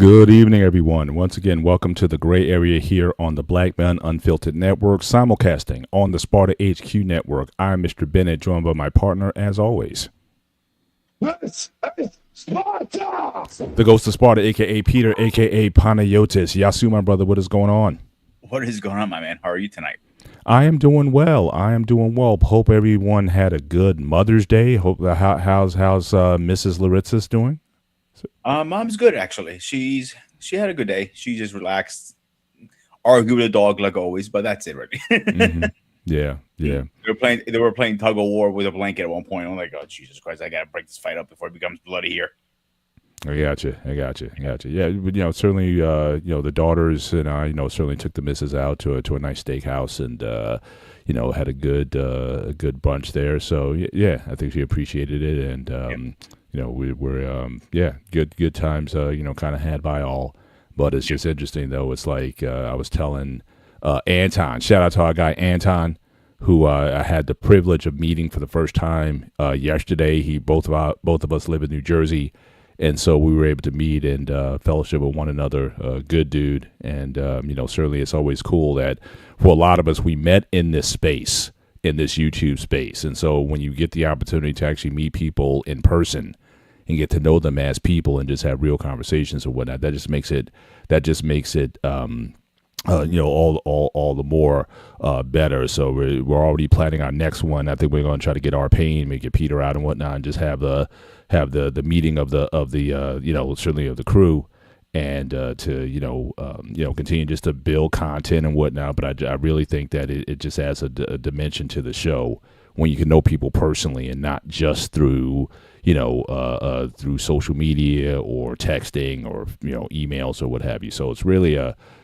Good evening, everyone. Once again, welcome to the gray area here on the Black Man Unfiltered Network, simulcasting on the Sparta HQ Network. I'm Mr. Bennett, joined by my partner, as always, Sparta! the Ghost of Sparta, a.k.a. Peter, a.k.a. Panayotis. Yasu, my brother, what is going on? What is going on, my man? How are you tonight? I am doing well. Hope everyone had a good Mother's Day. How's Mrs. Laritza's doing? Mom's good actually. She had a good day. She just relaxed, argued with the dog like always, but that's it, really. Mm-hmm. Yeah. They were playing tug of war with a blanket at one point. I'm like, oh Jesus Christ, I gotta break this fight up before it becomes bloody here. I got you. Yeah, but, certainly, the daughters and I, certainly took the missus out to a nice steakhouse and, had a good brunch there. So yeah, I think she appreciated it, and we're good times, kind of had by all. But it's just interesting though. It's like I was telling Anton, shout out to our guy Anton, who I had the privilege of meeting for the first time yesterday. Both of us live in New Jersey. And so we were able to meet and fellowship with one another. Good dude. And, certainly it's always cool that for a lot of us, we met in this space, in this YouTube space. And so when you get the opportunity to actually meet people in person and get to know them as people and just have real conversations or whatnot, that just makes it all the more better. So we're already planning our next one. I think we're going to try to get our pain, maybe get Peter out and whatnot, and just have the meeting of the certainly of the crew, and to continue just to build content and whatnot. But I really think that it just adds a dimension to the show when you can know people personally and not just through through social media or texting or emails or what have you. So it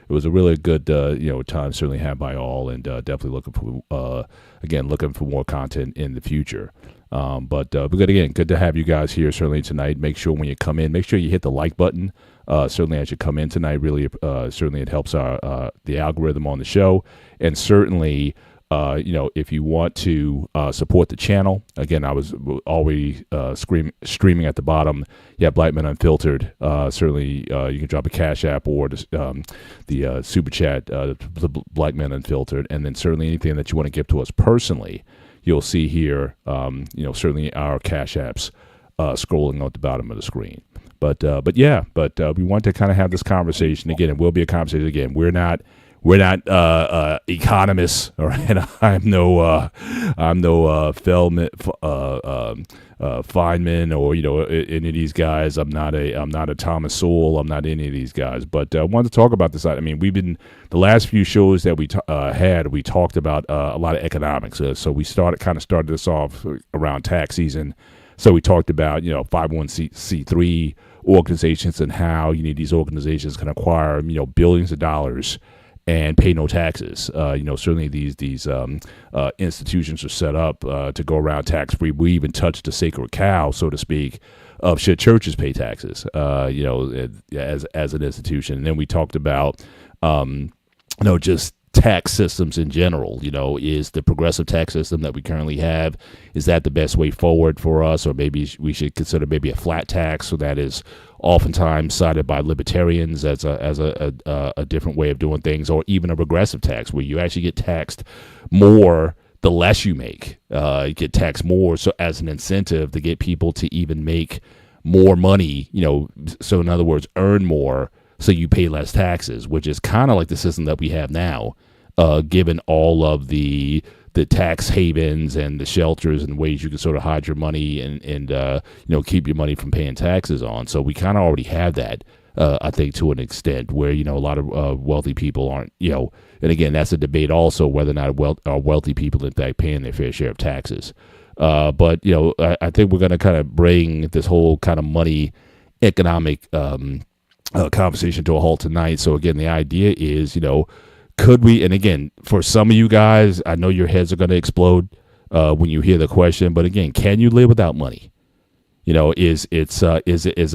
was a really good time, certainly had by all, and definitely looking for more content in the future. But good to have you guys here certainly tonight. Make sure when you come in, make sure you hit the like button. Certainly as you come in tonight, really certainly it helps the algorithm on the show, and certainly if you want to support the channel, again, I was always streaming at the bottom. Yeah, Black Men Unfiltered. Certainly, you can drop a Cash App or the Super Chat, the Black Men Unfiltered, and then certainly anything that you want to give to us personally, you'll see here. Certainly our Cash Apps scrolling at the bottom of the screen. But we want to kind of have this conversation again. It will be a conversation again. We're not economists, all right? I'm no Feynman or any of these guys. I'm not a Thomas Sowell. I'm not any of these guys. But I wanted to talk about this. I mean, we've been the last few shows that we we talked about a lot of economics. So we started this off around tax season. So we talked about 501c3 organizations and how these organizations can acquire billions of dollars and pay no taxes. Certainly these institutions are set up to go around tax free. We even touched the sacred cow, so to speak, of should churches pay taxes, as an institution. And then we talked about, just tax systems in general. Is the progressive tax system that we currently have, is that the best way forward for us? Or maybe we should consider maybe a flat tax, so that is oftentimes cited by libertarians as a different way of doing things, or even a regressive tax where you actually get taxed more the less you make. You get taxed more so as an incentive to get people to even make more money, so in other words, earn more so you pay less taxes, which is kind of like the system that we have now, given all of the tax havens and the shelters and ways you can sort of hide your money and keep your money from paying taxes on. So we kind of already have that, I think, to an extent where, a lot of wealthy people aren't, and again, that's a debate also whether or not are wealthy people in fact paying their fair share of taxes. But I think we're going to kind of bring this whole kind of money economic conversation to a halt tonight. So again, the idea is, could we, and again, for some of you guys, I know your heads are going to explode when you hear the question, but again, can you live without money? Is it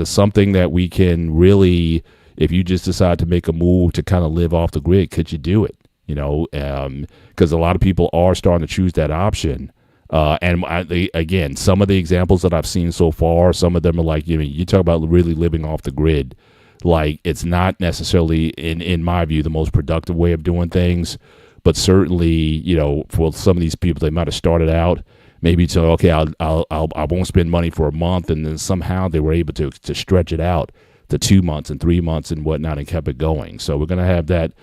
something that we can really, if you just decide to make a move to kind of live off the grid, could you do it? Because a lot of people are starting to choose that option. Again, some of the examples that I've seen so far, some of them are like, you talk about really living off the grid. Like it's not necessarily in my view the most productive way of doing things, but certainly for some of these people they might have started out maybe to okay I won't spend money for a month, and then somehow they were able to stretch it out to 2 months and 3 months and whatnot and kept it going. So we're gonna have that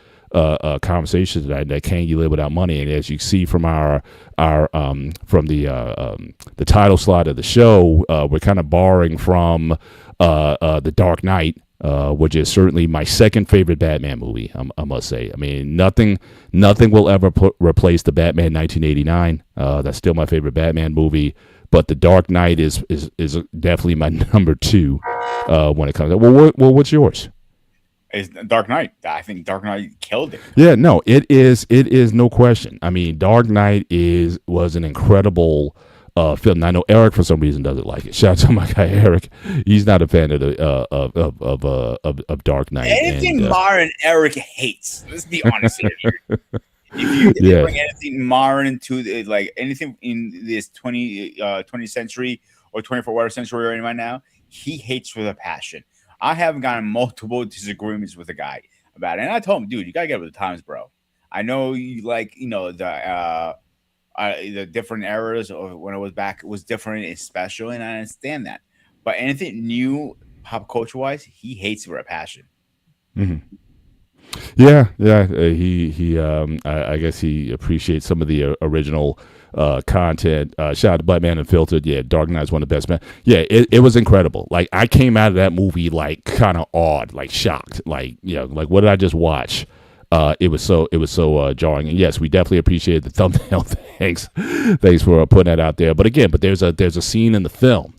conversation tonight. That can you live without money? And as you see from our from the title slide of the show, we're kind of borrowing from the Dark Knight, which is certainly my second favorite Batman movie. I must say. I mean, nothing will ever replace the Batman 1989. That's still my favorite Batman movie. But the Dark Knight is definitely my number two when it comes. What's yours? It's Dark Knight. I think Dark Knight killed it. Yeah, no, it is. It is no question. I mean, Dark Knight was an incredible film. And I know Eric for some reason doesn't like it. Shout out to my guy Eric. He's not a fan of the of Dark Knight. Anything modern, Eric hates. Let's be honest here. If you bring anything modern into like anything in this 20th century or 21st century or right now, he hates with a passion. I have gotten multiple disagreements with the guy about it, and I told him, dude, you gotta get with the times, bro. I know you like the different eras of when it was back was different and special, and I understand that. But anything new pop culture wise, he hates it with a passion. Mm-hmm. Yeah. I guess he appreciates some of the original content. Shout out to Black Man Unfiltered. Yeah, Dark Knight is one of the best, man. Yeah, it was incredible. Like I came out of that movie like kind of awed, like shocked, like like what did I just watch? It was so jarring. And yes, we definitely appreciate the thumbnail. Thanks for putting that out there. But again, there's a scene in the film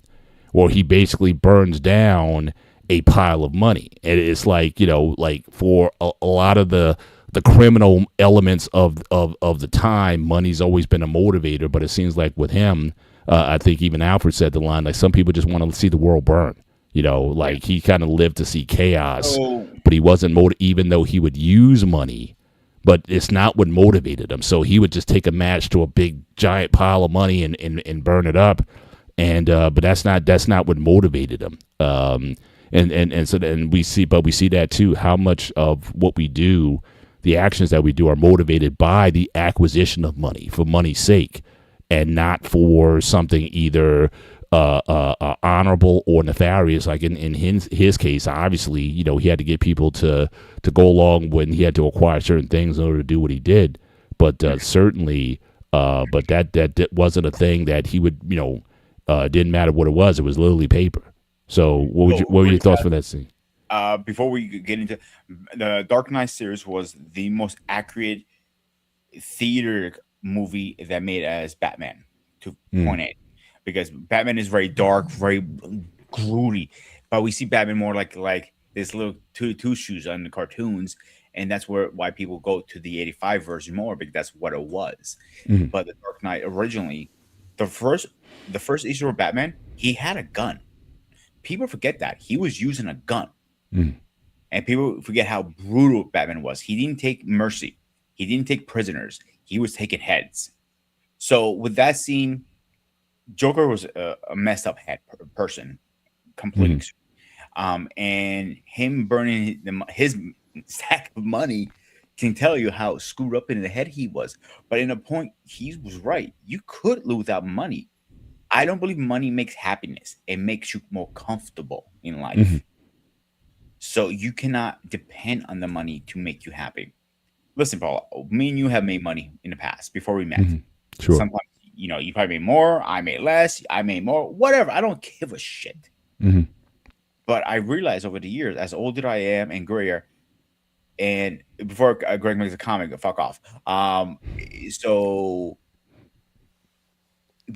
where he basically burns down a pile of money, and it's like like for a lot of the criminal elements of the time, money's always been a motivator. But it seems like with him, I think even Alfred said the line like some people just want to see the world burn. Like he kind of lived to see chaos, but he wasn't even though he would use money, but it's not what motivated him. So he would just take a match to a big giant pile of money and burn it up, and but that's not what motivated him. And we see that too. How much of what we do, the actions that we do, are motivated by the acquisition of money for money's sake, and not for something either honorable or nefarious. Like in his case, obviously, he had to get people to go along when he had to acquire certain things in order to do what he did. But certainly, but that wasn't a thing that he would, didn't matter what it was. It was literally paper. So what were your thoughts for that scene? Before we get into the Dark Knight series, was the most accurate theater movie that made as Batman to point A, because Batman is very dark, very broody, but we see Batman more like this little two shoes on the cartoons, and that's why people go to the 85 version more, because that's what it was. But the Dark Knight originally, the first issue of Batman, he had a gun. People forget that he was using a gun, and people forget how brutal Batman was. He didn't take mercy. He didn't take prisoners. He was taking heads. So with that scene, Joker was a messed up head person, completely. And him burning his stack of money can tell you how screwed up in the head he was. But in a point, he was right. You could live without money. I don't believe money makes happiness. It makes you more comfortable in life. So you cannot depend on the money to make you happy. Listen, Paul, me and you have made money in the past before we met. Sure. Sometimes, you probably made more, I made less, I made more, whatever. I don't give a shit. But I realized over the years, as older I am and grayer, and before Greg makes a comment, fuck off. So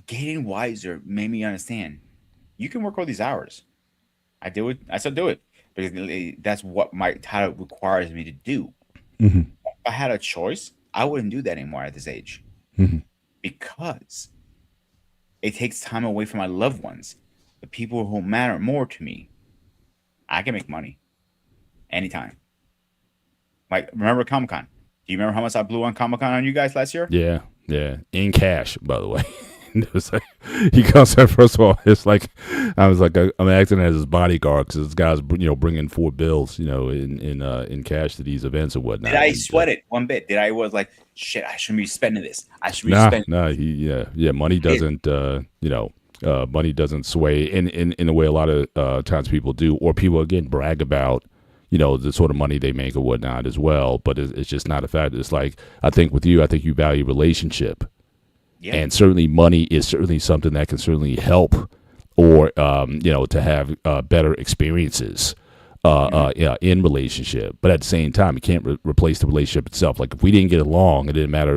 getting wiser made me understand you can work all these hours. I do it. I still do it because that's what my title requires me to do. If I had a choice, I wouldn't do that anymore at this age, because it takes time away from my loved ones, the people who matter more to me. I can make money anytime. Like, remember Comic-Con? Do you remember how much I blew on Comic-Con on you guys last year? Yeah, in cash, by the way. It was like, he comes in, first of all, it's like, I was like, I'm acting as his bodyguard because this guy's, bringing 4 bills, in cash to these events or Did whatnot. I And sweat it one bit? Did I was like, shit, I shouldn't be spending this. I should be nah, spending nah, money it. doesn't, money doesn't sway in the way a lot of times people do, or people again brag about, the sort of money they make or whatnot as well. But it's just not a fact. It's like, I think with you, I think you value relationship. Yeah. And certainly money is certainly something that can certainly help, or to have better experiences in relationship. But at the same time, you can't replace the relationship itself. Like if we didn't get along, it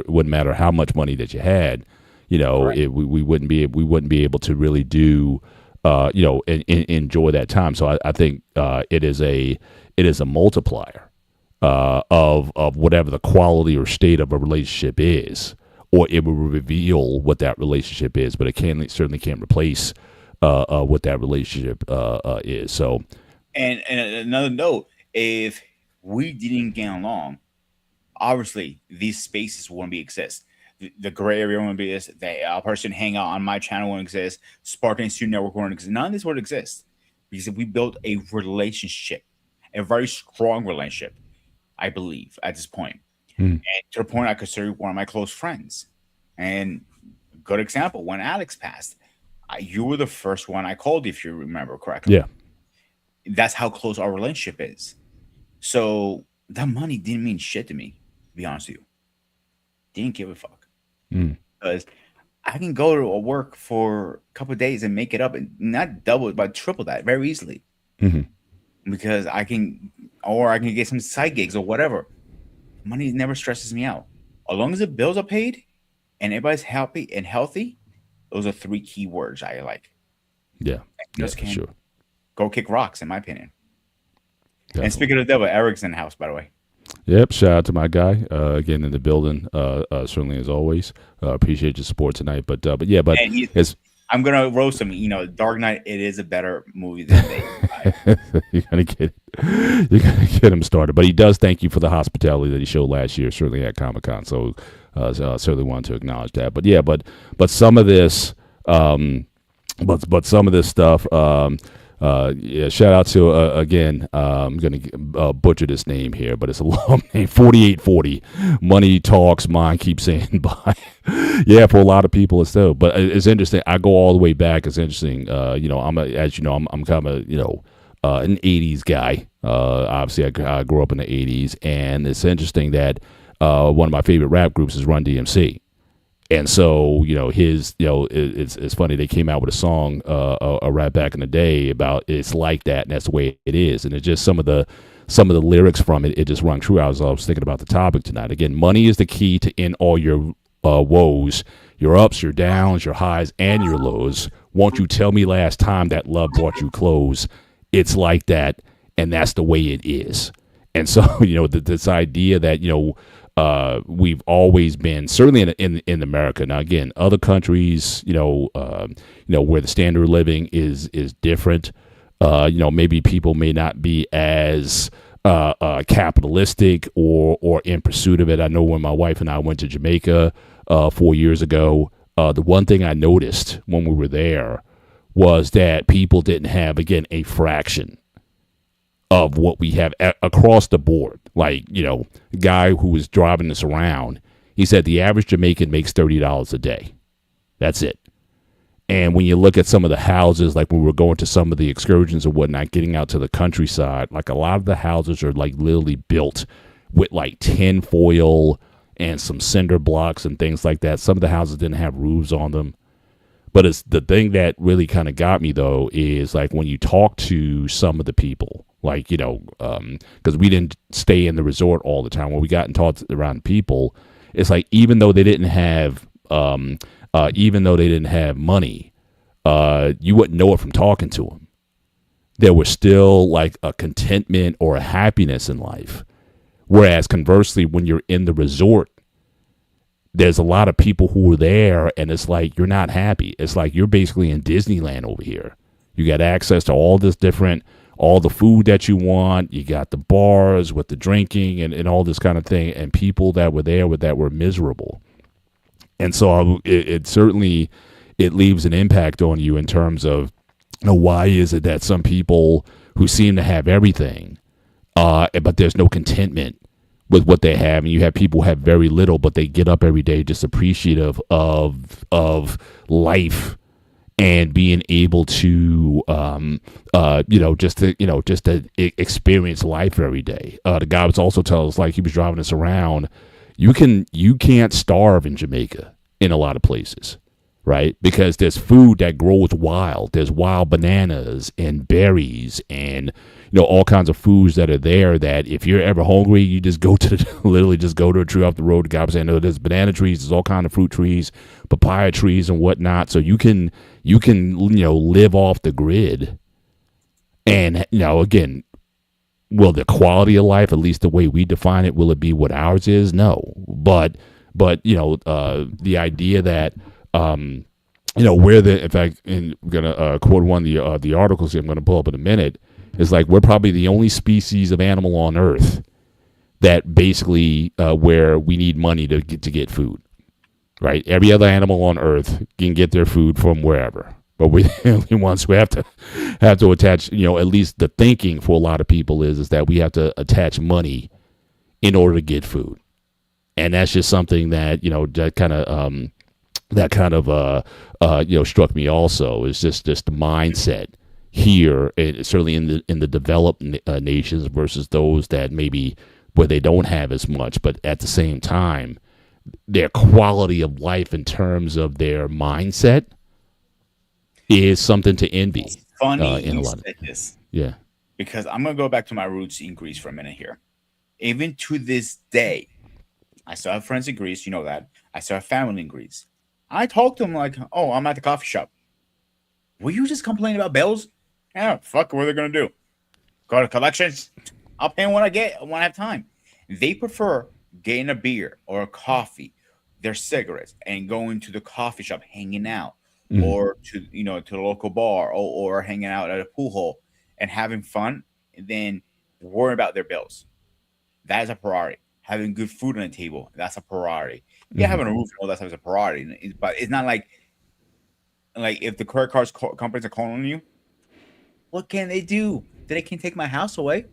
wouldn't matter how much money that you had. Correct. We wouldn't be able to really do enjoy that time. So I think it is a multiplier of whatever the quality or state of a relationship is, or it will reveal what that relationship is, but it certainly can't replace what that relationship is. So, And another note, if we didn't get along, obviously these spaces wouldn't be exist. The gray area wouldn't be this. The person hang out on my channel wouldn't exist. Spartan Student Network wouldn't exist. None of this would exist because we built a relationship, a very strong relationship, I believe, at this point. mm, And to the point I consider one of my close friends. And a good example, when Alex passed, you were the first one I called, if you remember correctly. yeah, That's how close our relationship is. So that money didn't mean shit to me, to be honest with you. Didn't give a fuck. mm, Because I can go to a work for a couple of days and make it up and not double it, but triple that very easily. hmm Because I can get some side gigs or whatever. Money never stresses me out. As long as the bills are paid and everybody's happy and healthy, those are 3 key words I like. yeah, yeah, Just for can sure, go kick rocks, in my opinion. And definitely. speaking of the devil, Eric's in the house, by the way. Yep. Shout out to my guy again in the building. Certainly as always. Appreciate your support tonight. But yeah, but And it's I'm gonna roast him. Dark Knight. It is a better movie than Day. you're gonna get him started. But he does thank you for the hospitality that he showed last year, certainly at Comic-Con. So certainly wanted to acknowledge that. But yeah, but some of this, but some of this stuff. Yeah, shout out to again. I'm gonna butcher this name here, but it's a long name. 4840. Money talks. Mine keeps saying bye. Yeah, for a lot of people it's so. But it's interesting. I go all the way back. It's interesting. I'm kind of an '80s guy. Obviously, I grew up in the '80s, and it's interesting that one of my favorite rap groups is Run DMC. And so, it's funny. They came out with a song, a rap back in the day about it's like that, and that's the way it is. And it's just some of the lyrics from it. It just rung true. I was thinking about the topic tonight. Again, money is the key to end all your woes, your ups, your downs, your highs, and your lows. Won't you tell me last time that love brought you clothes? It's like that, and that's the way it is. And so, this idea that we've always been certainly in America. Now, again, other countries, where the standard of living is different. Maybe people may not be as capitalistic or in pursuit of it. I know when my wife and I went to Jamaica 4 years ago, the one thing I noticed when we were there was that people didn't have, again, a fraction of what we have across the board. Like, a guy who was driving us around, he said the average Jamaican makes $30 a day. That's it. And when you look at some of the houses, like when we were going to some of the excursions or whatnot, getting out to the countryside, like a lot of the houses are like literally built with like tin foil and some cinder blocks and things like that. Some of the houses didn't have roofs on them. But it's the thing that really kind of got me, though, is like when you talk to some of the people, like, because we didn't stay in the resort all the time. When we got and talked around people, it's like even though they didn't have money, you wouldn't know it from talking to them. There was still like a contentment or a happiness in life. Whereas conversely, when you're in the resort, there's a lot of people who are there, and it's like you're not happy. It's like you're basically in Disneyland over here. You got access to all the food that you want. You got the bars with the drinking and all this kind of thing, and people that were there that were miserable. And so it certainly it leaves an impact on you in terms of, why is it that some people who seem to have everything, but there's no contentment with what they have, and you have people who have very little, but they get up every day just appreciative of life and being able to, just to experience life every day. The guy was also telling us, like, he was driving us around. You can't starve in Jamaica in a lot of places, right? Because there's food that grows wild. There's wild bananas and berries and all kinds of foods that are there that if you're ever hungry, you just go to literally just go to a tree off the road. The guy was saying, no, there's banana trees, there's all kinds of fruit trees, papaya trees and whatnot. So you can live off the grid. And again, will the quality of life, at least the way we define it, will it be what ours is? No. But the idea that we're in fact, I'm gonna quote one of the articles I'm gonna pull up in a minute. Is like we're probably the only species of animal on Earth that basically where we need money to get food, right? Every other animal on Earth can get their food from wherever, but we're the only ones who have to attach. At least the thinking for a lot of people is that we have to attach money in order to get food, and that's just something that struck me also. Is just the mindset here, certainly in the developed nations versus those that maybe where they don't have as much, but at the same time, their quality of life in terms of their mindset is something to envy. It's funny in a you lot said this yeah. because I'm gonna go back to my roots in Greece for a minute here. Even to this day, I still have friends in Greece. You know that I still have family in Greece. I talk to them like, "Oh, I'm at the coffee shop. Will you just complain about bills? Yeah, fuck, what are they gonna do? Go to collections? I'll pay when I have time." They prefer getting a beer or a coffee, their cigarettes, and going to the coffee shop, hanging out, or to the local bar, or hanging out at a pool hall and having fun, than worry about their bills. That is a priority. Having good food on the table, that's a priority. Yeah, having a roof and all that stuff is a priority, but it's not like if the credit cards companies are calling you. What can they do? They can take my house away.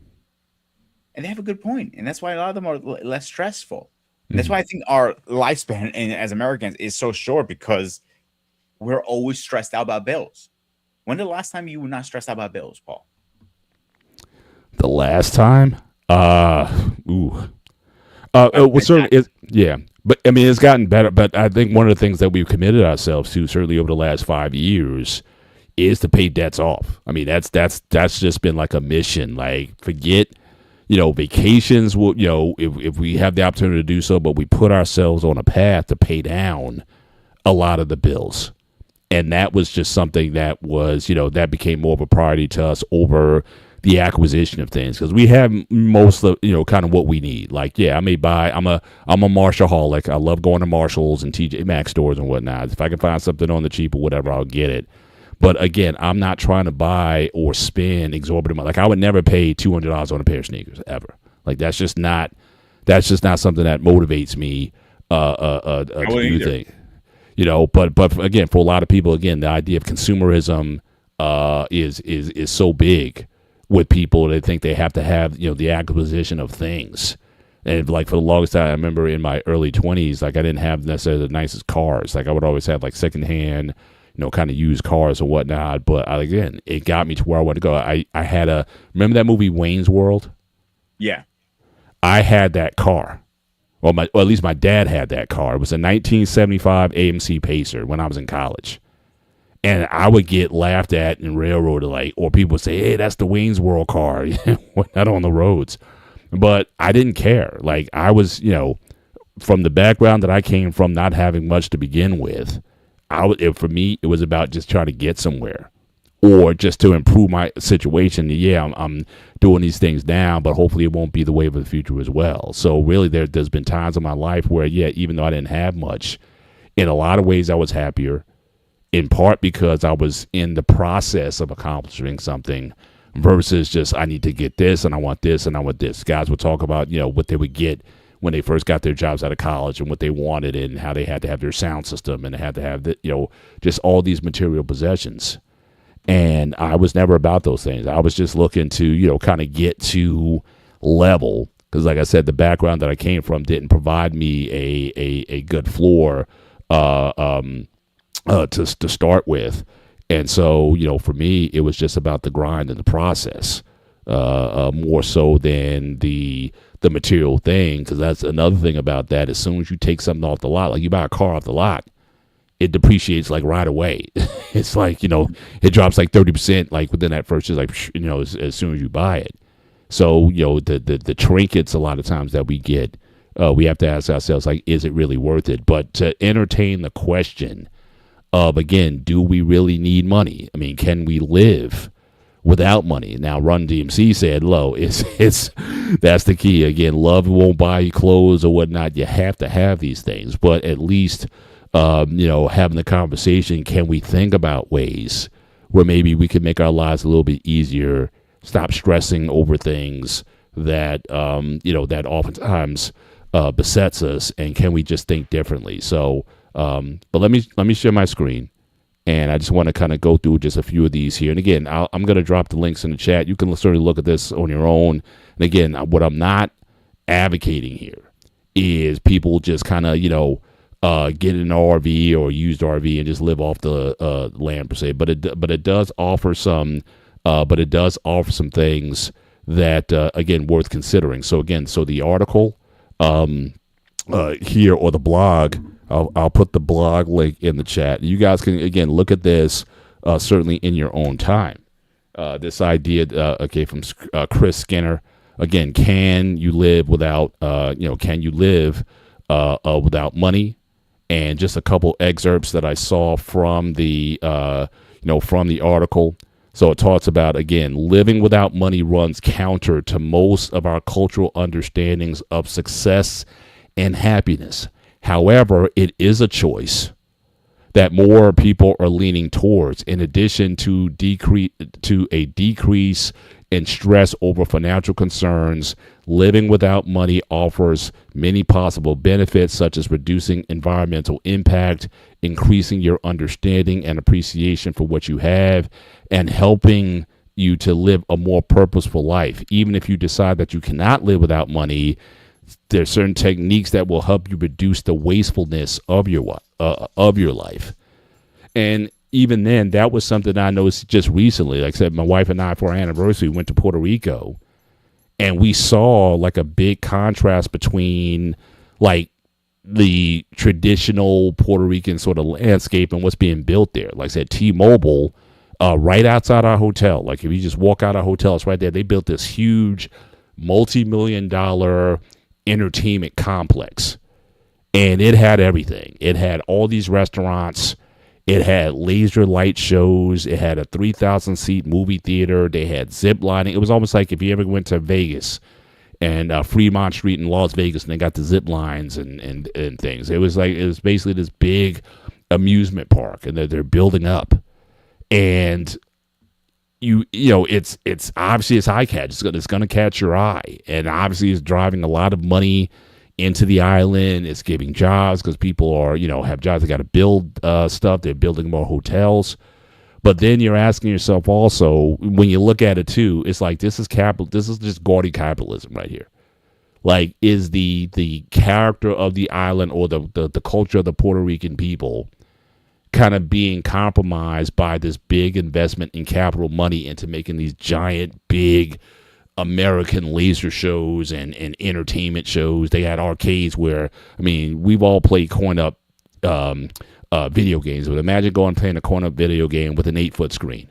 And they have a good point. And that's why a lot of them are less stressful. And that's why I think our lifespan as Americans is so short, because we're always stressed out about bills. When the last time you were not stressed out about bills, Paul? The last time? Yeah. But I mean, it's gotten better. But I think one of the things that we've committed ourselves to, certainly over the last 5 years, is to pay debts off. I mean, that's just been like a mission. Like, forget, vacations. Will if we have the opportunity to do so, but we put ourselves on a path to pay down a lot of the bills, and that was just something that was that became more of a priority to us over the acquisition of things, because we have most of kind of what we need. Like, yeah, I may buy. I'm a Marshallaholic. I love going to Marshalls and TJ Maxx stores and whatnot. If I can find something on the cheap or whatever, I'll get it. But again, I'm not trying to buy or spend exorbitant money. Like, I would never pay $200 on a pair of sneakers ever. Like, that's just not something that motivates me to do things. But again, for a lot of people, again, the idea of consumerism is so big with people. They think they have to have the acquisition of things. And like, for the longest time, I remember in my early 20s, like, I didn't have necessarily the nicest cars. Like, I would always have like secondhand, kind of used cars or whatnot. But again, it got me to where I wanted to go. I had remember that movie Wayne's World? Yeah. I had that car. Or at least my dad had that car. It was a 1975 AMC Pacer when I was in college. And I would get laughed at and railroaded, or people would say, "Hey, that's the Wayne's World car." Not on the roads. But I didn't care. Like, I was, from the background that I came from, not having much to begin with, for me, it was about just trying to get somewhere, or just to improve my situation. Yeah, I'm doing these things now, but hopefully it won't be the way of the future as well. So really, there's been times in my life where, yeah, even though I didn't have much, in a lot of ways I was happier, in part because I was in the process of accomplishing something, versus just, I need to get this and I want this and I want this. Guys would talk about, what they would get when they first got their jobs out of college and what they wanted and how they had to have their sound system and they had to have just all these material possessions. And I was never about those things. I was just looking to, kind of get to level, because like I said, the background that I came from didn't provide me a good floor to start with. And so, for me, it was just about the grind and the process, more so than the material thing. Because that's another thing about that. As soon as you take something off the lot, like you buy a car off the lot, it depreciates like right away. It's like, it drops like 30%, like within that first, just like, as soon as you buy it. So, the trinkets a lot of times that we get, we have to ask ourselves, like, is it really worth it? But to entertain the question of, again, do we really need money? I mean, can we live without money? Now, Run DMC said, it's that's the key. Again, love won't buy you clothes or whatnot. You have to have these things, but at least, having the conversation, can we think about ways where maybe we can make our lives a little bit easier, stop stressing over things that, that oftentimes besets us, and can we just think differently? So, but let me share my screen, and I just want to kind of go through just a few of these here. And again, I'm going to drop the links in the chat. You can certainly look at this on your own. And again, what I'm not advocating here is people just kind of, get an RV or used RV and just live off the land per se. But it does offer some things that again, worth considering. So again, the article here, or the blog, I'll put the blog link in the chat. You guys can again look at this certainly in your own time. This idea, from Chris Skinner. Again, can you live without without money? And just a couple excerpts that I saw from the article. So it talks about, again, living without money runs counter to most of our cultural understandings of success and happiness. However, it is a choice that more people are leaning towards. In addition to a decrease in stress over financial concerns, living without money offers many possible benefits, such as reducing environmental impact, increasing your understanding and appreciation for what you have, and helping you to live a more purposeful life. Even if you decide that you cannot live without money, there are certain techniques that will help you reduce the wastefulness of your life. And even then, that was something I noticed just recently. Like I said, my wife and I, for our anniversary, went to Puerto Rico, and we saw like a big contrast between like the traditional Puerto Rican sort of landscape and what's being built there. Like I said, T-Mobile, right outside our hotel. Like if you just walk out our hotel, it's right there. They built this huge multi-million-dollar entertainment complex, and it had everything. It had all these restaurants. It had laser light shows. It had a 3,000 seat movie theater. They had zip lining. It was almost like if you ever went to Vegas and Fremont Street in Las Vegas, and they got the zip lines and things. It was basically this big amusement park, and they're building up. And it's obviously it's eye catch. It's going to catch your eye, and obviously it's driving a lot of money into the island. It's giving jobs because people are have jobs. They got to build stuff. They're building more hotels. But then you're asking yourself also, when you look at it too, it's like this is just gaudy capitalism right here. Like, is the character of the island or the culture of the Puerto Rican people kind of being compromised by this big investment in capital money into making these giant, big American laser shows and entertainment shows? They had arcades where, we've all played coin-up video games, but imagine going and playing a coin-up video game with an 8-foot screen.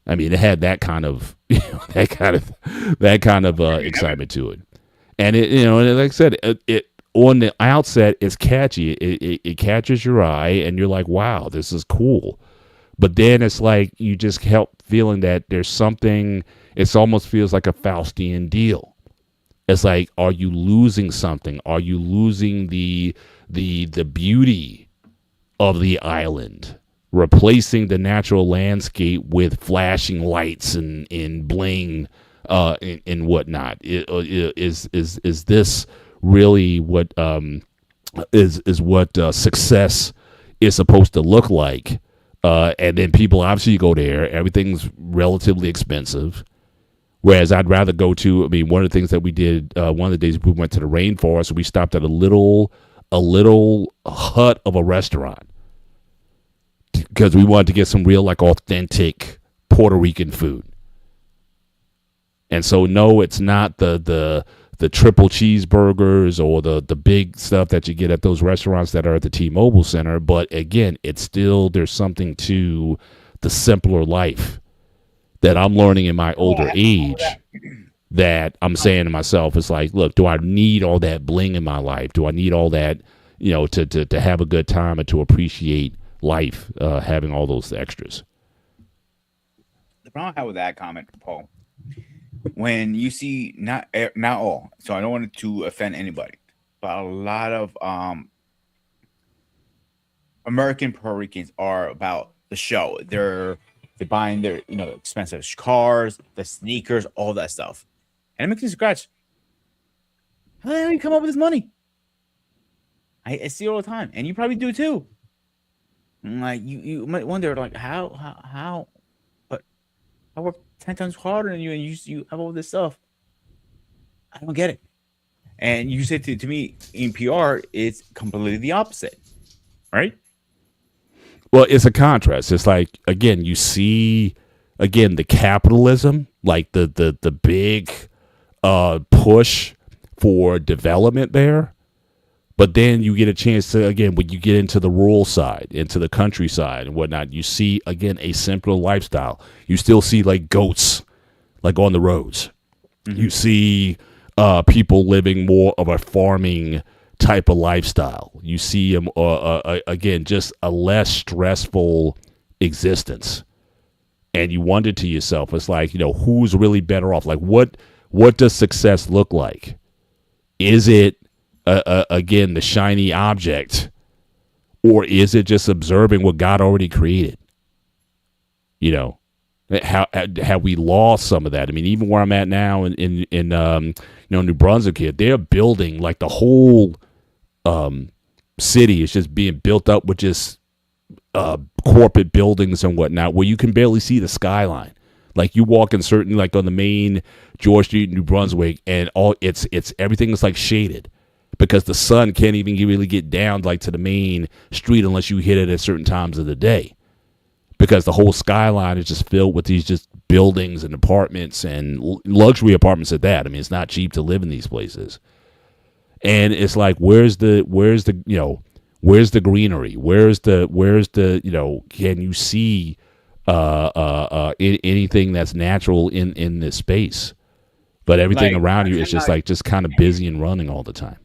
It had that kind of excitement to it. And like I said, it on the outset, it's catchy. It catches your eye, and you're like, wow, this is cool. But then it's like you just help feeling that there's something. It almost feels like a Faustian deal. It's like, are you losing something? Are you losing the beauty of the island, replacing the natural landscape with flashing lights and bling and whatnot? Is this really what is what success is supposed to look like. And then people obviously go there. Everything's relatively expensive. Whereas I'd rather go to. I mean, one of the things that we did one of the days we went to the rainforest. We stopped at a little hut of a restaurant because we wanted to get some real like authentic Puerto Rican food. And so no, it's not the triple cheeseburgers or the big stuff that you get at those restaurants that are at the T-Mobile Center. But again, it's still, there's something to the simpler life that I'm learning in my older age that I'm saying to myself, it's like, look, do I need all that bling in my life? Do I need all that, to have a good time and to appreciate life, having all those extras? The problem I have with that comment, Paul, when you see not all, so I don't want to offend anybody, but a lot of American Puerto Ricans are about the show. They're buying their expensive cars, the sneakers, all that stuff, and it makes me scratch. How the hell do you come up with this money? I see it all the time, and you probably do too. And like you might wonder, like how, but I work 10 times harder than you, and you have all this stuff. I don't get it. And you said to me in PR, it's completely the opposite, right? Well, it's a contrast. It's like, again, you see, again, the capitalism, like the big push for development there. But then you get a chance to, again, when you get into the rural side, into the countryside and whatnot, you see, again, a simpler lifestyle. You still see, like, goats, like, on the roads. Mm-hmm. You see people living more of a farming type of lifestyle. You see them, again, just a less stressful existence. And you wonder to yourself, it's like, who's really better off? Like, what does success look like? Is it, again, the shiny object, or is it just observing what God already created? Have we lost some of that? I mean, even where I'm at now in New Brunswick here, they're building like the whole city is just being built up with just corporate buildings and whatnot, where you can barely see the skyline. Like you walk in certain, like on the main George Street, New Brunswick, and all it's everything is like shaded because the sun can't even really get down like to the main street unless you hit it at certain times of the day. Because the whole skyline is just filled with these just buildings and apartments and luxury apartments at that. I mean, it's not cheap to live in these places. And it's like, where's the greenery? Where's the can you see anything that's natural in this space? But everything around you is just kind of busy and running all the time.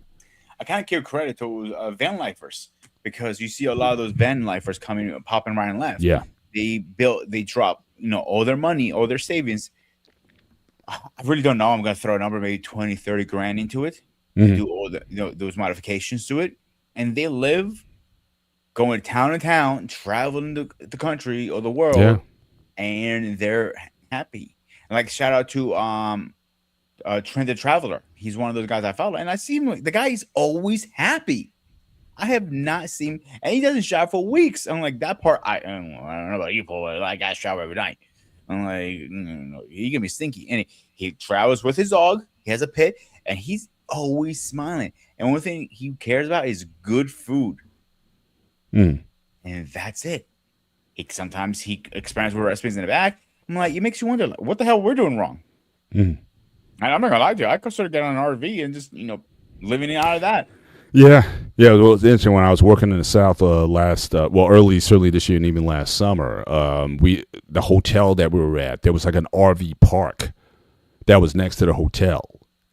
I kind of give credit to van lifers because you see a lot of those van lifers popping right and left. Yeah. They drop, all their money, all their savings. I really don't know. I'm going to throw a number, maybe 20, 30 grand into it. Mm-hmm. Do all the, those modifications to it. And they live going town to town, traveling the country or the world. Yeah. And they're happy. And like shout out to Trent the Traveler. He's one of those guys I follow. And I see him, the guy is always happy. I have not seen, and he doesn't shower for weeks. I'm like, that part, I don't know about you, Paul. I got to shower every night. I'm like, he can be stinky. And he travels with his dog. He has a pet, and he's always smiling. And one thing he cares about is good food. And that's it. Sometimes he experiments with recipes in the back. I'm like, it makes you wonder, like, what the hell we're doing wrong? And I'm not going to lie to you. I consider getting an RV and just, living out of that. Yeah. Well, it's interesting. When I was working in the South certainly this year and even last summer, the hotel that we were at, there was like an RV park that was next to the hotel,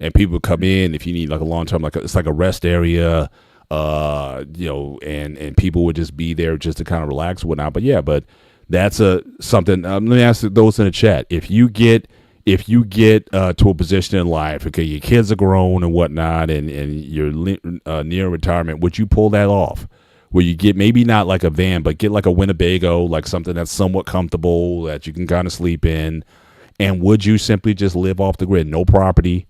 and people would come in if you need like a long term, it's like a rest area, and people would just be there just to kind of relax and whatnot. But that's something. Let me ask those in the chat: if you get to a position in life, okay, your kids are grown and whatnot, and you're near retirement, would you pull that off? Where you get maybe not like a van, but get like a Winnebago, like something that's somewhat comfortable that you can kind of sleep in, and would you simply just live off the grid, no property,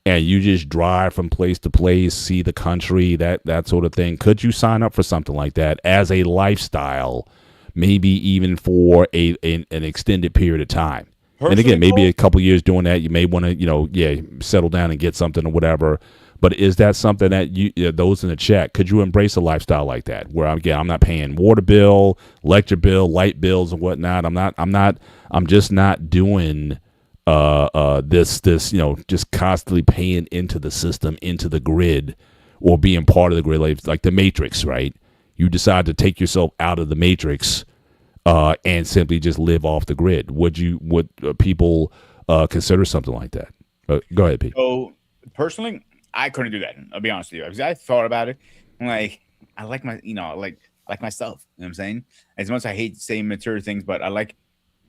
and you just drive from place to place, see the country, that sort of thing. Could you sign up for something like that as a lifestyle, maybe even for an extended period of time? And again, Personally, maybe bro, a couple years doing that, you may want to, settle down and get something or whatever. But is that something that those in the chat, could you embrace a lifestyle like that? Where I'm not paying water bill, electric bill, light bills and whatnot. I'm just not doing this just constantly paying into the system, into the grid, or being part of the grid, like the Matrix, right? You decide to take yourself out of the Matrix and simply just live off the grid. Would people consider something like that? Go ahead, Pete. so personally, I couldn't do that. I'll be honest with you, because I thought about it. I'm like, I like my, I like myself. You know what I'm saying? As much as I hate saying material things, but I like,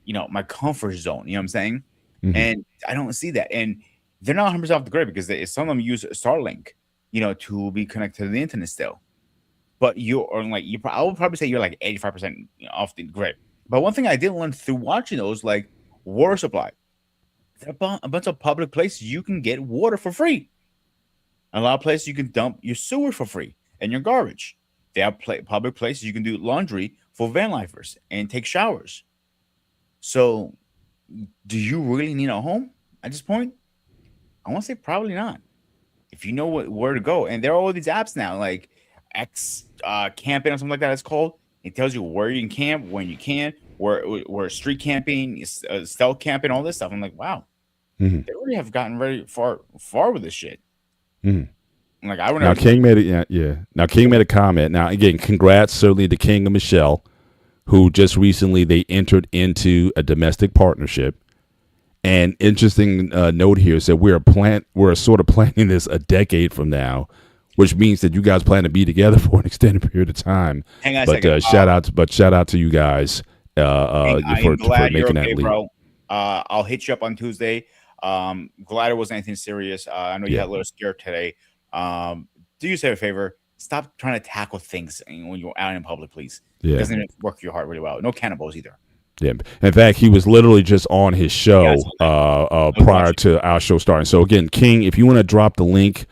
my comfort zone. You know what I'm saying? Mm-hmm. And I don't see that. And they're not 100% off the grid because some of them use Starlink, to be connected to the internet still. But you're like, I would probably say you're like 85% off the grid. But one thing I did learn through watching those, like water supply, there are a bunch of public places you can get water for free. A lot of places you can dump your sewer for free and your garbage. They have public places you can do laundry for van lifers and take showers. So, do you really need a home at this point? I want to say probably not. If you know where to go, and there are all these apps now, like X camping or something like that. It's called. It tells you where you can camp, when you can, where street camping, stealth camping, all this stuff. I'm like, wow, Mm-hmm. they really have gotten very far with this shit. Mm-hmm. Like I would Now never. King made it. Yeah. Now King made a comment. Now again, congrats certainly to King and Michelle, who just recently they entered into a domestic partnership. And interesting note here is that we're sort of planning this a decade from now, which means that you guys plan to be together for an extended period of time. Hang on a But second. shout out to you guys I'm for glad you're making okay, that leap. bro. I'll hit you up on Tuesday. Glad it wasn't anything serious. I know you Yeah. had a little scared today. Do yourself a favor. Stop trying to tackle things when you're out in public, please. Yeah. It doesn't work your heart really well. No cannibals either. Yeah. In fact, he was literally just on his show prior watching. to our show starting. So again, King, if you want to drop the link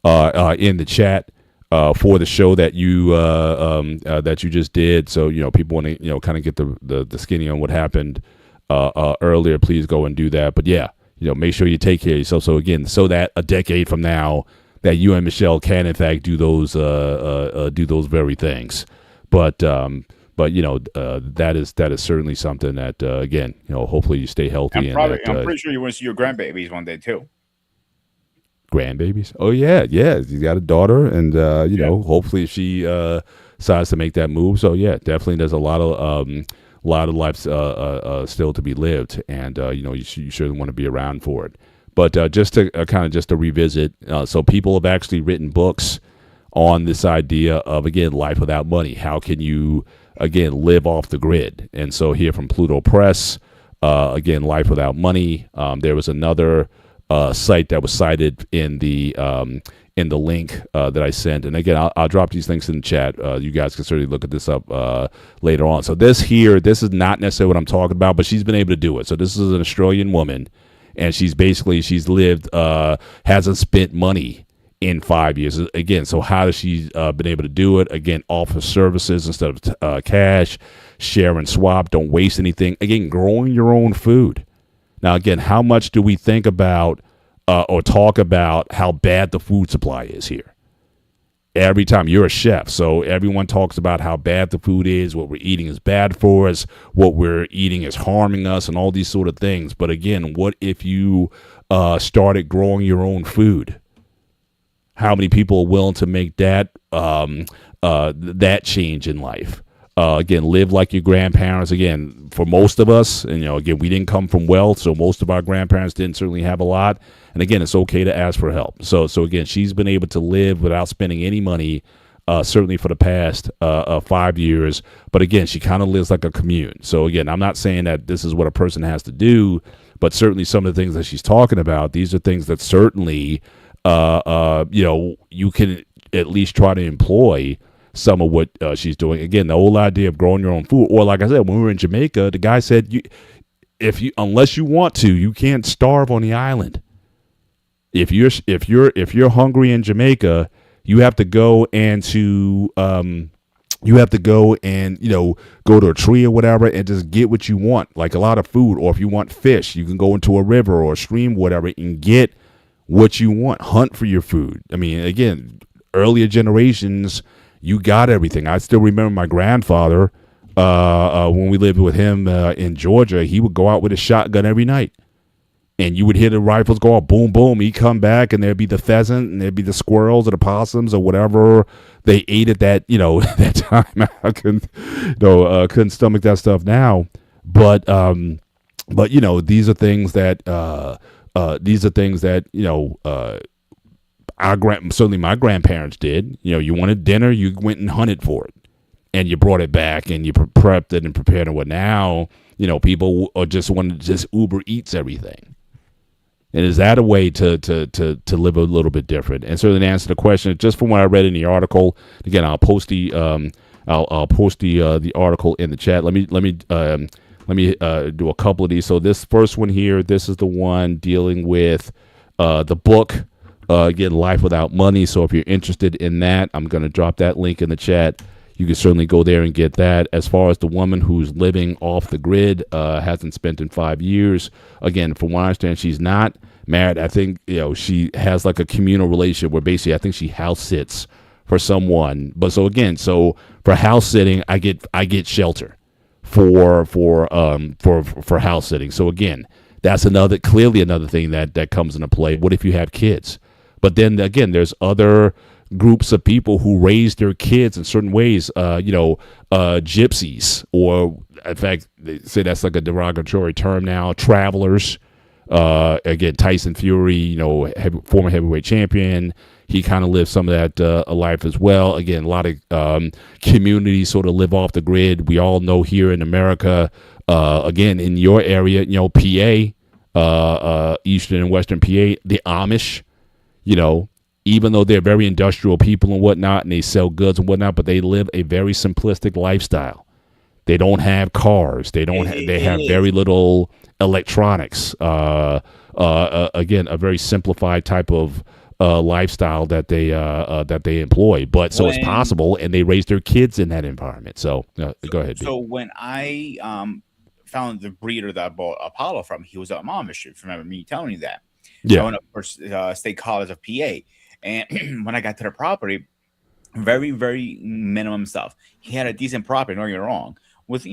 in the chat for the show that you just did, so people want to kind of get the skinny on what happened earlier, please go and do that. But yeah, make sure you take care of yourself. So again, so that a decade from now, that you and Michelle can in fact do those very things. But that is certainly something that again, hopefully you stay healthy. I'm pretty sure you want to see your grandbabies one day too. Grandbabies. Oh yeah. He's got a daughter, and hopefully she decides to make that move. So yeah, definitely there's a lot of lives still to be lived, and you certainly want to be around for it. But just to revisit, so people have actually written books on this idea of, again, life without money. How can you, again, live off the grid? And so here from Pluto Press, again, life without money. There was another site that was cited in the link that I sent. And again, I'll drop these links in the chat. You guys can certainly look at this up later on. So this is not necessarily what I'm talking about, but she's been able to do it. So this is an Australian woman, and she's lived, hasn't spent money in 5 years. Again, so how has she been able to do it? Again, offer services instead of cash, share and swap, don't waste anything. Again, growing your own food. Now, again, how much do we think about or talk about how bad the food supply is here? Every time. You're a chef, so everyone talks about how bad the food is, what we're eating is bad for us, what we're eating is harming us, and all these sort of things. But again, what if you started growing your own food? How many people are willing to make that that change in life? Again, live like your grandparents. Again, for most of us, and again, we didn't come from wealth, so most of our grandparents didn't certainly have a lot. And again, it's okay to ask for help. So again, she's been able to live without spending any money, certainly for the past 5 years. But again, she kind of lives like a commune. So again, I'm not saying that this is what a person has to do, but certainly some of the things that she's talking about, these are things that certainly, you can at least try to employ some of what she's doing. Again, the whole idea of growing your own food, or like I said, when we were in Jamaica, the guy said, unless you want to, you can't starve on the island. If you're hungry in Jamaica, you have to go and to you have to go and go to a tree or whatever and just get what you want, like a lot of food. Or if you want fish, you can go into a river or a stream, whatever, and get what you want. Hunt for your food. I mean, again, earlier generations, you got everything. I still remember my grandfather when we lived with him in Georgia. He would go out with a shotgun every night, and you would hear the rifles go off, boom, boom. He'd come back, and there'd be the pheasant, and there'd be the squirrels or the possums or whatever they ate at that, that time. I couldn't stomach that stuff now. But these are things that certainly my grandparents did. You wanted dinner, you went and hunted for it, and you brought it back, and you prepped it and prepared it. What now? People are just want to just Uber Eats everything. And is that a way to live a little bit different? And so, to answer the question, just from what I read in the article, again, I'll post the the article in the chat. Let me do a couple of these. So this first one here, this is the one dealing with the book, again, Life Without Money. So if you're interested in that, I'm going to drop that link in the chat. You can certainly go there and get that. As far as the woman who's living off the grid, hasn't spent in 5 years. Again, from what I understand, she's not married. I think she has like a communal relationship where basically I think she house sits for someone. But so for house sitting, I get shelter for house sitting. So again, that's clearly another thing that comes into play. What if you have kids? But then again, there's other groups of people who raise their kids in certain ways, gypsies, or in fact, they say that's like a derogatory term now, travelers. Again, Tyson Fury, former heavyweight champion, he kind of lived some of that life as well. Again, a lot of communities sort of live off the grid. We all know here in America, again, in your area, PA, Eastern and Western PA, the Amish, even though they're very industrial people and whatnot, and they sell goods and whatnot, but they live a very simplistic lifestyle. They don't have cars. They have very little electronics. Again, a very simplified type of lifestyle that they employ. But so it's possible, and they raise their kids in that environment. So go ahead. So when I found the breeder that I bought Apollo from, he was at Amish. If you remember me telling you that. Yeah. I went up for State College of PA. And when I got to the property, very, very minimum stuff. He had a decent property, don't get me wrong, with,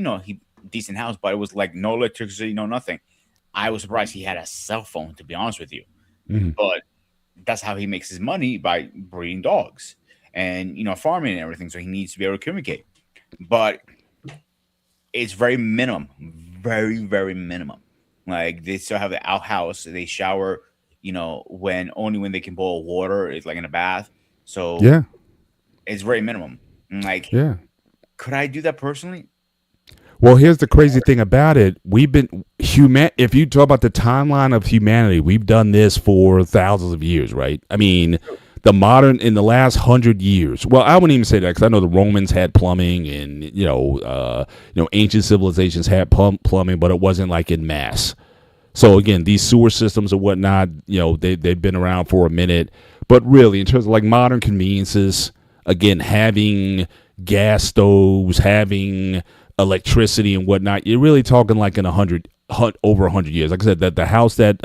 decent house, but it was like no electricity, no nothing. I was surprised he had a cell phone, to be honest with you. Mm-hmm. But that's how he makes his money, by breeding dogs and, farming and everything. So he needs to be able to communicate. But it's very minimum, very, very minimum. Like, they still have the outhouse. They shower when they can boil water, it's like in a bath. So yeah, it's very minimum. Like, could I do that personally? Well, here's the crazy thing about it. If you talk about the timeline of humanity, we've done this for thousands of years, right? I mean, in the last 100 years, well, I wouldn't even say that, because I know the Romans had plumbing, and, ancient civilizations had plumbing, but it wasn't like in mass. So again, these sewer systems and whatnot, they've been around for a minute. But really, in terms of like modern conveniences, again, having gas stoves, having electricity and whatnot, you're really talking like in over 100 years. Like I said, that the house that,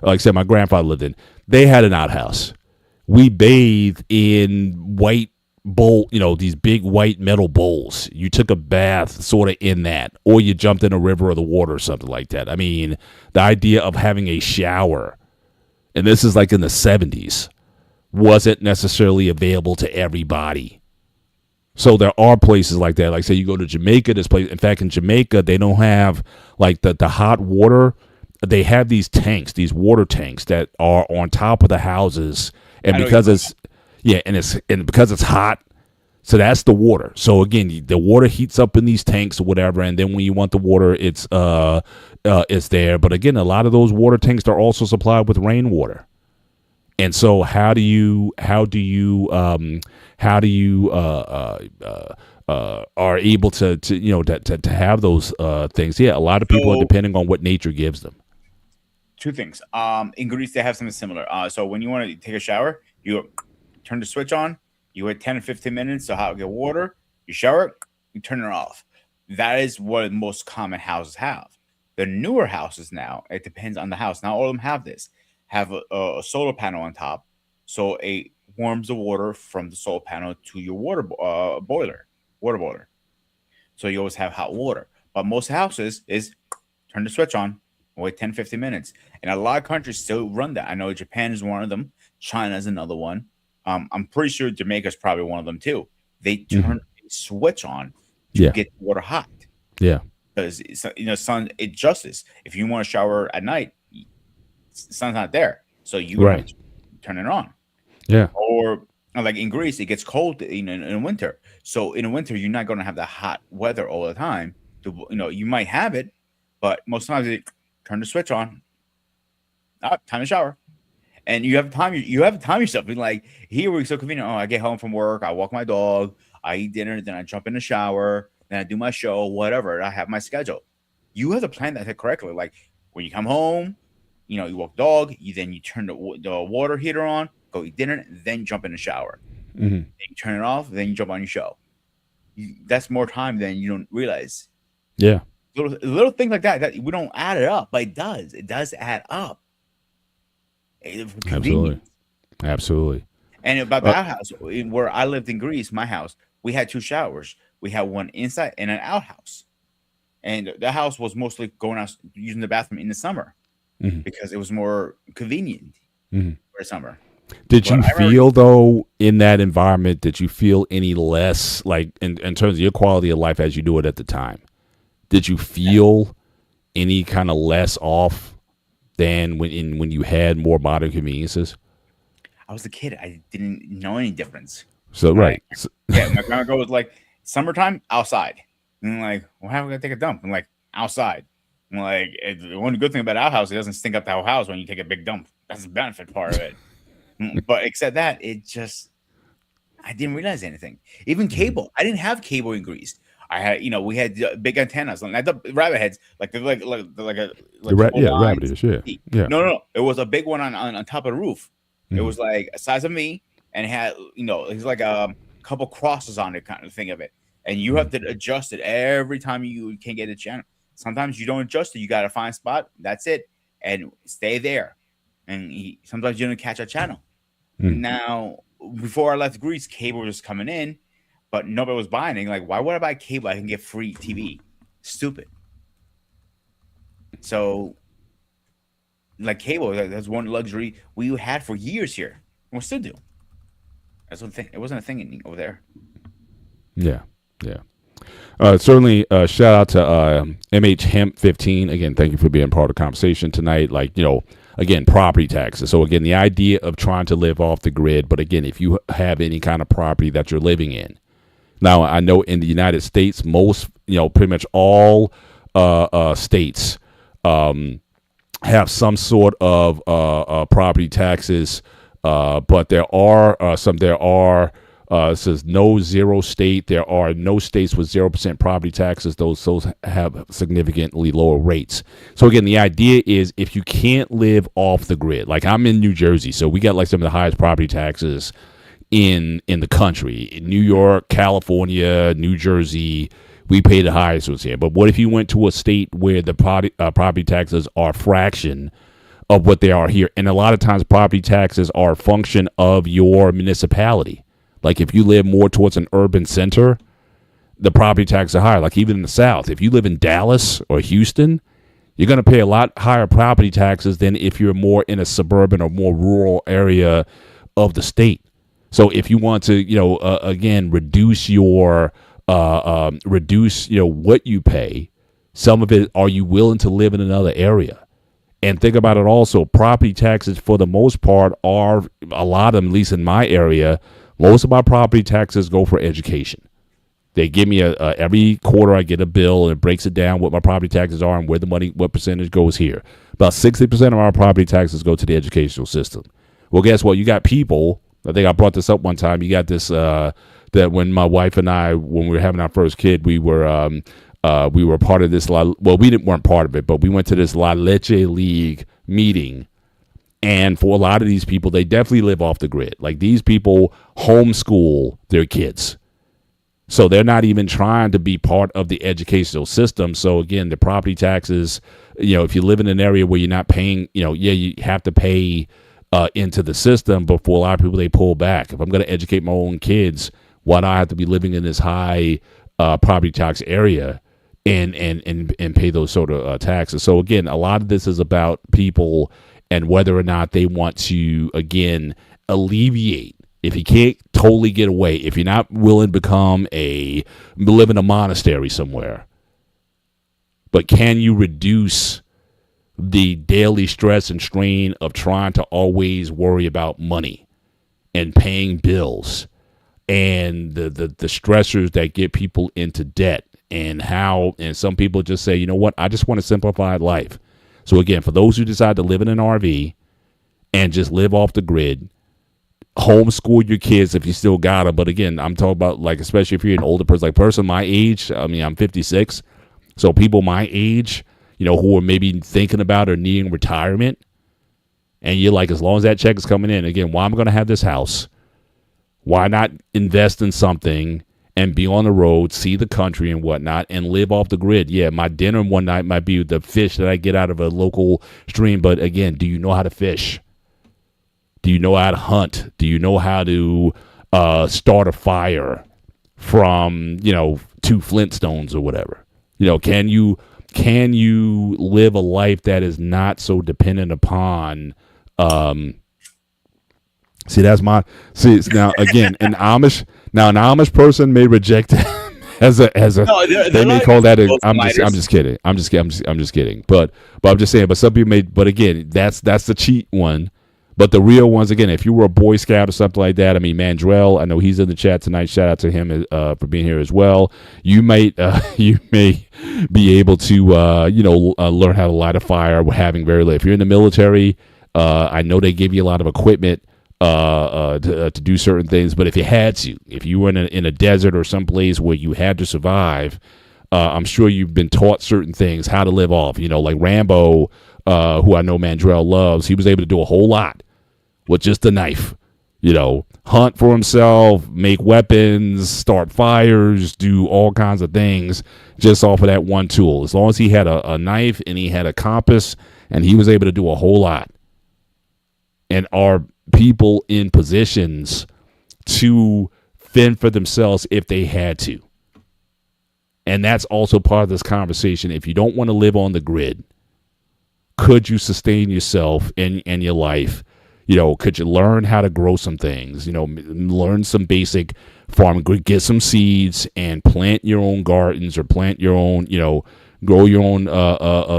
like I said, my grandfather lived in, they had an outhouse. We bathed in white bowl, these big white metal bowls. You took a bath sort of in that, or you jumped in a river or the water or something like that. I mean, the idea of having a shower, and this is like in the 70s, wasn't necessarily available to everybody. So there are places like that. Like, say you go to Jamaica, this place, in fact, in Jamaica, they don't have like the hot water. They have these tanks, these water tanks that are on top of the houses. And because it's hot, so that's the water. So again, the water heats up in these tanks or whatever, and then when you want the water, it's there. But again, a lot of those water tanks are also supplied with rainwater. And so how do you are able to have those things? Yeah, a lot of people are depending on what nature gives them. two things. In Greece they have something similar. So when you want to take a shower, you turn the switch on. You wait 10 or 15 minutes to get water. You shower. You turn it off. That is what most common houses have. The newer houses now, it depends on the house. Not all of them have this. Have a solar panel on top, so it warms the water from the solar panel to your water boiler. So you always have hot water. But most houses is turn the switch on, wait 10, 15 minutes. And a lot of countries still run that. I know Japan is one of them. China is another one. I'm pretty sure Jamaica is probably one of them too. They turn a switch on to get the water hot. Yeah. Because, sun, it justice. If you want to shower at night, the sun's not there. So you have to turn it on. Yeah. Or like in Greece, it gets cold in winter. So in the winter, you're not going to have the hot weather all the time. You might have it, but most times you turn the switch on. Time to shower. And you have time. You have to time yourself. Like here, we're so convenient. Oh, I get home from work. I walk my dog. I eat dinner. Then I jump in the shower. Then I do my show. Whatever. I have my schedule. You have to plan that correctly. Like when you come home, you walk the dog. Then you turn the water heater on. Go eat dinner. Then jump in the shower. Then you turn it off. Then you jump on your show. That's more time than you don't realize. Yeah. Little thing like that we don't add it up, but it does. It does add up. Absolutely. And about that house, where I lived in Greece, my house, we had two showers. We had one inside and an outhouse. And the house was mostly going out using the bathroom in the summer because it was more convenient for the summer. Did you feel, though, in that environment, did you feel any less, like in terms of your quality of life as you knew it at the time? Did you feel any kind of less off than when you had more modern conveniences? I was a kid. I didn't know any difference. So, right. My grandma was like, summertime, outside. And I'm like, well, how are we going to take a dump? I'm like, outside. I'm like, the one good thing about our house, it doesn't stink up the whole house when you take a big dump. That's the benefit part of it. But except that, I didn't realize anything. Even cable. I didn't have cable in Greece. I had, we had big antennas, not the rabbit heads, like rabbit ears, yeah. No, it was a big one on top of the roof. It was like a size of me, and it had, it's like a couple crosses on it, kind of thing of it, and you have to adjust it every time you can't get a channel. Sometimes you don't adjust it; you got to find a spot. That's it, and stay there. And sometimes you don't catch a channel. Now, before I left Greece, cable was coming in. But nobody was buying it. Like, why would I buy cable? I can get free TV. Stupid. So, like, cable, that's one luxury we had for years here. And we still do. That's one thing. It wasn't a thing over there. Yeah. Certainly, shout out to MH Hemp 15. Again, thank you for being part of the conversation tonight. Like, again, property taxes. So, again, the idea of trying to live off the grid. But, again, if you have any kind of property that you're living in. Now, I know in the United States, most, pretty much all states have some sort of property taxes, but there are it says no zero state. There are no states with 0% property taxes. Those have significantly lower rates. So, again, the idea is if you can't live off the grid, like I'm in New Jersey, so we got like some of the highest property taxes in the country. In New York, California, New Jersey, we pay the highest ones here. But what if you went to a state where the property taxes are a fraction of what they are here? And a lot of times property taxes are a function of your municipality. Like if you live more towards an urban center, the property taxes are higher. Like even in the South, if you live in Dallas or Houston, you're going to pay a lot higher property taxes than if you're more in a suburban or more rural area of the state. So if you want to, again, reduce what you pay, some of it, are you willing to live in another area? And think about it also, property taxes for the most part are, a lot of them, at least in my area, most of my property taxes go for education. They give me every quarter I get a bill and it breaks it down what my property taxes are and where the money, what percentage goes here. About 60% of our property taxes go to the educational system. Well, guess what? You got people, I think I brought this up one time. You got this that when my wife and I, when we were having our first kid, we were part of this. Well, we weren't part of it, but we went to this La Leche League meeting. And for a lot of these people, they definitely live off the grid. Like these people homeschool their kids. So they're not even trying to be part of the educational system. So again, the property taxes, if you live in an area where you're not paying, you have to pay into the system. But for a lot of people, they pull back. If I'm going to educate my own kids, why do I have to be living in this high property tax area and pay those sort of taxes? So again, a lot of this is about people and whether or not they want to, again, alleviate. If you can't totally get away, if you're not willing to live in a monastery somewhere, but can you reduce the daily stress and strain of trying to always worry about money and paying bills and the stressors that get people into debt and some people just say, you know what, I just want a simplified life. So again, for those who decide to live in an RV and just live off the grid, homeschool your kids if you still got them. But again, I'm talking about especially if you're an older person, person my age. I mean, I'm 56. So people my age, who are maybe thinking about or needing retirement. And you're like, as long as that check is coming in, again, why am I going to have this house? Why not invest in something and be on the road, see the country and whatnot, and live off the grid? Yeah, my dinner one night might be the fish that I get out of a local stream. But again, do you know how to fish? Do you know how to hunt? Do you know how to start a fire from, 2 Flintstones or whatever? Can you live a life that is not so dependent upon now again, an Amish person may reject it as a no, they may call that I'm just kidding. I'm just kidding. But I'm just saying, but some people may, but again, that's the cheat one. But the real ones, again, if you were a Boy Scout or something like that, I mean, Mandrell, I know he's in the chat tonight. Shout out to him for being here as well. You may be able to learn how to light a fire having very little. If you're in the military, I know they give you a lot of equipment to do certain things. But if you had to, if you were in a desert or someplace where you had to survive, I'm sure you've been taught certain things, how to live off. Like Rambo, who I know Mandrell loves, he was able to do a whole lot with just a knife. Hunt for himself, make weapons, start fires, do all kinds of things just off of that one tool. As long as he had a knife and he had a compass, and he was able to do a whole lot. And are people in positions to fend for themselves if they had to? And that's also part of this conversation. If you don't want to live on the grid, could you sustain yourself in your life? Could you learn how to grow some things? Learn some basic farming, get some seeds and plant your own gardens or plant your own, grow your own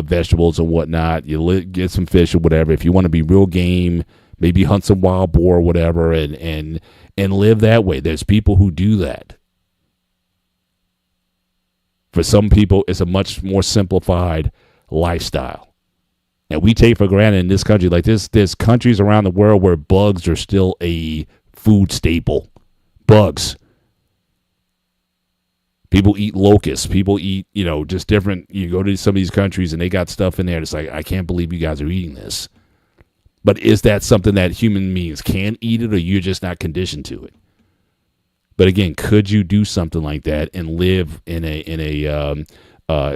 vegetables and whatnot. Get some fish or whatever. If you want to be real game, maybe hunt some wild boar or whatever and live that way. There's people who do that. For some people, it's a much more simplified lifestyle. And we take for granted in this country, like there's countries around the world where bugs are still a food staple. Bugs. People eat locusts. People eat, just different. You go to some of these countries and they got stuff in there. It's like, I can't believe you guys are eating this. But is that something that human beings can eat it, or you're just not conditioned to it? But again, could you do something like that and live in a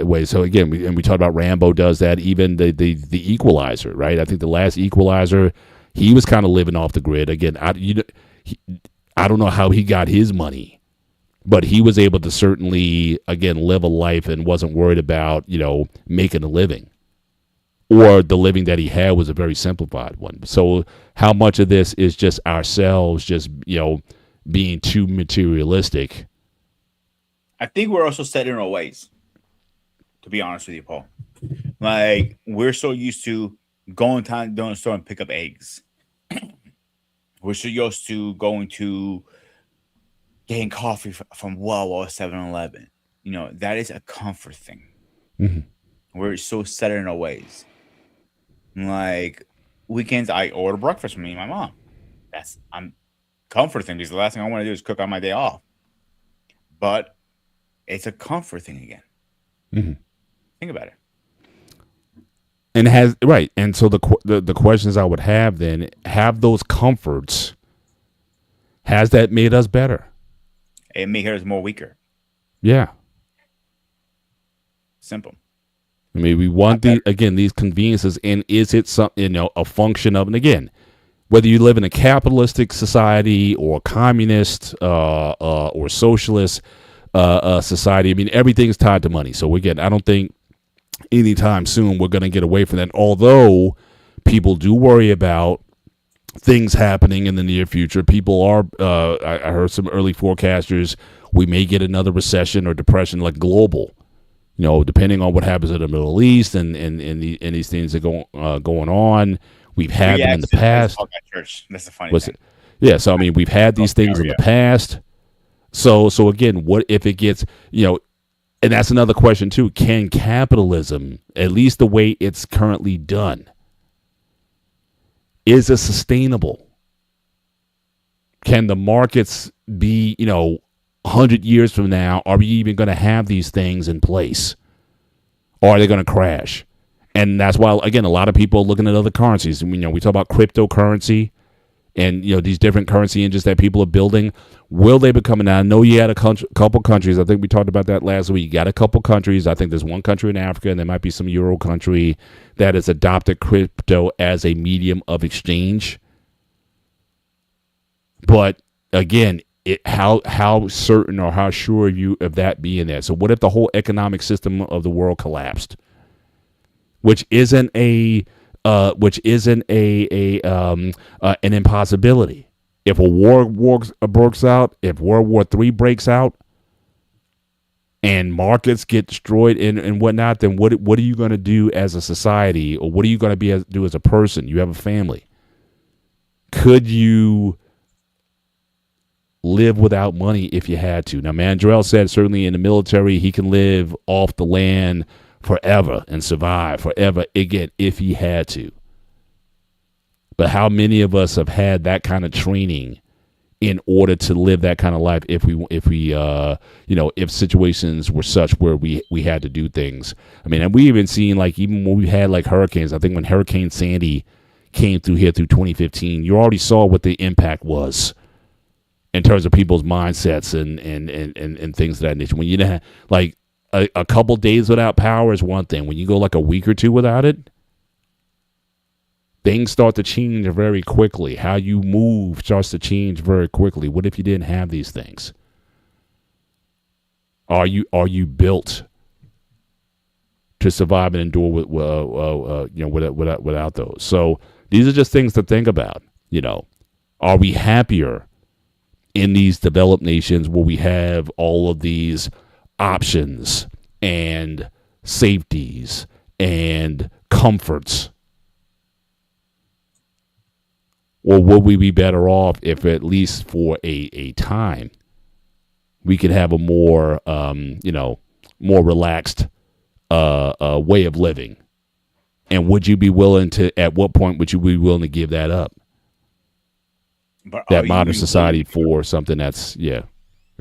way? So again, we talked about Rambo does that. Even the Equalizer, right? I think the last Equalizer, he was kind of living off the grid. Again, I don't know how he got his money, but he was able to certainly, again, live a life and wasn't worried about making a living, or the living that he had was a very simplified one. So how much of this is just ourselves just being too materialistic? I think we're also set in our ways, to be honest with you, Paul. Like, we're so used to going to the store and pick up eggs. We're so used to going to getting coffee from Wawa 7-Eleven. That is a comfort thing. Mm-hmm. We're so set in our ways. Like, weekends, I order breakfast for me and my mom. I'm comfort thing, because the last thing I want to do is cook on my day off. But it's a comfort thing again. Mm-hmm. Think about it. and has right. And so the questions I would have then, have those comforts, has that made us better? It makes us more weaker. Yeah. Simple. I mean, we want these conveniences, and is it something, a function of? And again, whether you live in a capitalistic society or communist or socialist society, I mean, everything's tied to money. So again, I don't think anytime soon we're going to get away from that. Although people do worry about things happening in the near future. People are. I heard some early forecasters. We may get another recession or depression, like global. Depending on what happens in the Middle East and these things that going on. We've had them in the past. Church. That's the funny thing. Yeah, so I mean, we've had these things in the past. So again, what if it gets, and that's another question too. Can capitalism, at least the way it's currently done, is it sustainable? Can the markets be, 100 years from now, are we even going to have these things in place? Or are they going to crash? And that's why, again, a lot of people are looking at other currencies. We talk about cryptocurrency and, these different currency engines that people are building. Will they be coming out? I know you had a couple countries. I think we talked about that last week. You got a couple countries. I think there's one country in Africa, and there might be some Euro country that has adopted crypto as a medium of exchange. But, again, how certain or how sure are you of that being there? So what if the whole economic system of the world collapsed? Which isn't an impossibility. If a war breaks out, if World War III breaks out, and markets get destroyed and whatnot, then what are you going to do as a society, or what are you going to do as a person? You have a family. Could you live without money if you had to? Now, Mandrell said certainly in the military he can live off the land forever and survive forever, again, if he had to. But how many of us have had that kind of training in order to live that kind of life if situations were such where we had to do things? I mean, and we even seen, like, even when we had like hurricanes, I think when Hurricane Sandy came through here through 2015, you already saw what the impact was in terms of people's mindsets and things of that nature. When you have like a couple days without power is one thing. When you go like a week or two without it, things start to change very quickly. How you move starts to change very quickly. What if you didn't have these things? Are you built to survive and endure without those? So these are just things to think about. Are we happier in these developed nations where we have all of these options and safeties and comforts? Or would we be better off if, at least for a time, we could have a more more relaxed way of living? And would you be willing to? At what point would you be willing to give that up? But that modern society for something that's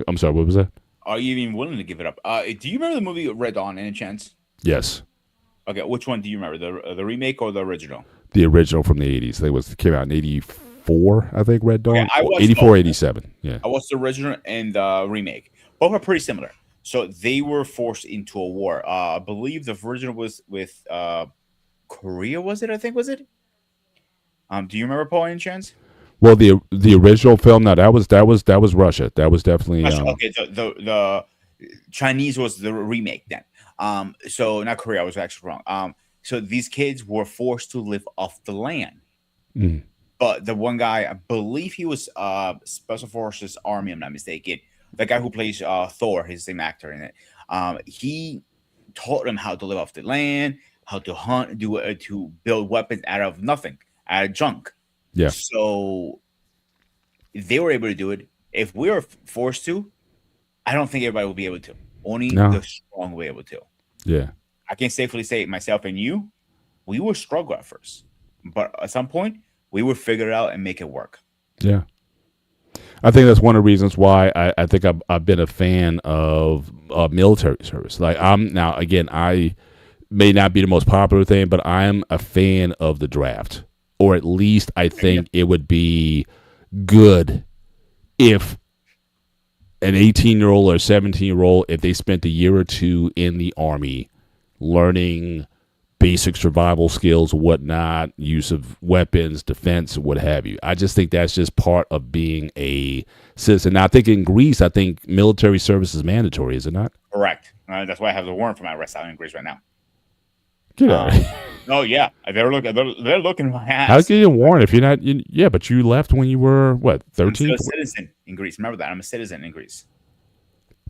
I'm sorry, what was that? Are you even willing to give it up? Do you remember the movie Red Dawn, any chance? Yes. Okay, which one do you remember? The remake or the original? The original from the 80s. They came out in 84, I think, Red Dawn. Okay, 84, 87. Yeah. I watched the original and the remake. Both are pretty similar. So they were forced into a war. I believe the original was with Korea, was it? I think, was it? Do you remember, Paul, any chance? Well, the original film, no, that was Russia. That was definitely okay. The Chinese was the remake then. So not Korea. I was actually wrong. So these kids were forced to live off the land. Mm. But the one guy, I believe he was Special Forces Army, I'm not mistaken. The guy who plays Thor, he's the same actor in it. He taught them how to live off the land, how to hunt, to build weapons out of nothing, out of junk. Yeah. So they were able to do it. If we were forced to, I don't think everybody will be able to. Only the strong will be able to. Yeah. I can safely say myself and you, we will struggle at first. But at some point, we will figure it out and make it work. Yeah. I think that's one of the reasons why I think I've been a fan of military service. Like, I'm now, again, may not be the most popular thing, but I'm a fan of the draft, or at least I think it would be good if an 18-year-old or 17-year-old, if they spent a year or two in the Army learning basic survival skills, whatnot, use of weapons, defense, what have you. I just think that's just part of being a citizen. Now, I think in Greece, I think military service is mandatory, is it not? Correct. That's why I have the warrant for my arrest out in Greece right now. Get out of here. Oh yeah, they're looking at my ass. How can you get a warrant if you're not? Yeah, but you left when you were what, 13? I'm still a citizen in Greece. Remember that I'm a citizen in Greece.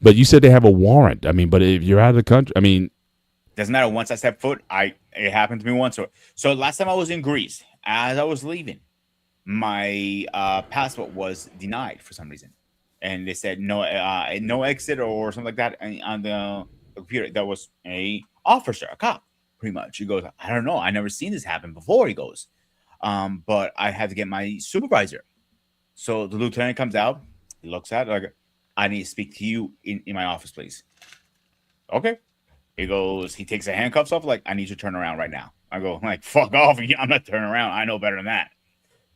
But you said they have a warrant. I mean, but if you're out of the country, I mean, doesn't matter. Once I step foot, it happened to me once. So last time I was in Greece, as I was leaving, my passport was denied for some reason, and they said no exit or something like that on the computer. That was a officer, a cop, pretty much. He goes, I don't know, I never seen this happen before. He goes, but I had to get my supervisor. So the lieutenant comes out, he looks at it, like, I need to speak to you in my office, please. Okay. He goes, he takes the handcuffs off, like, I need you to turn around right now. I go, like, fuck off. I'm not turning around. I know better than that.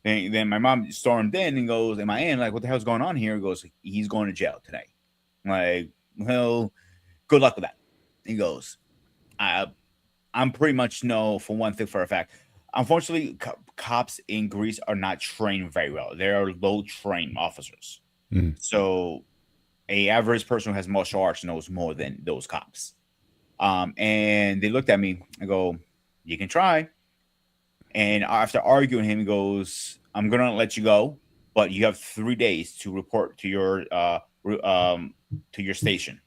Then my mom stormed in and goes, am I in? Like, what the hell's going on here? He goes, he's going to jail today. I'm like, well, good luck with that. He goes, I'm pretty much know for one thing for a fact. Unfortunately, cops in Greece are not trained very well. They are low-trained officers. Mm. So a average person who has martial arts knows more than those cops. And they looked at me. I go, you can try. And after arguing him, he goes, I'm going to let you go, but you have 3 days to report to your station.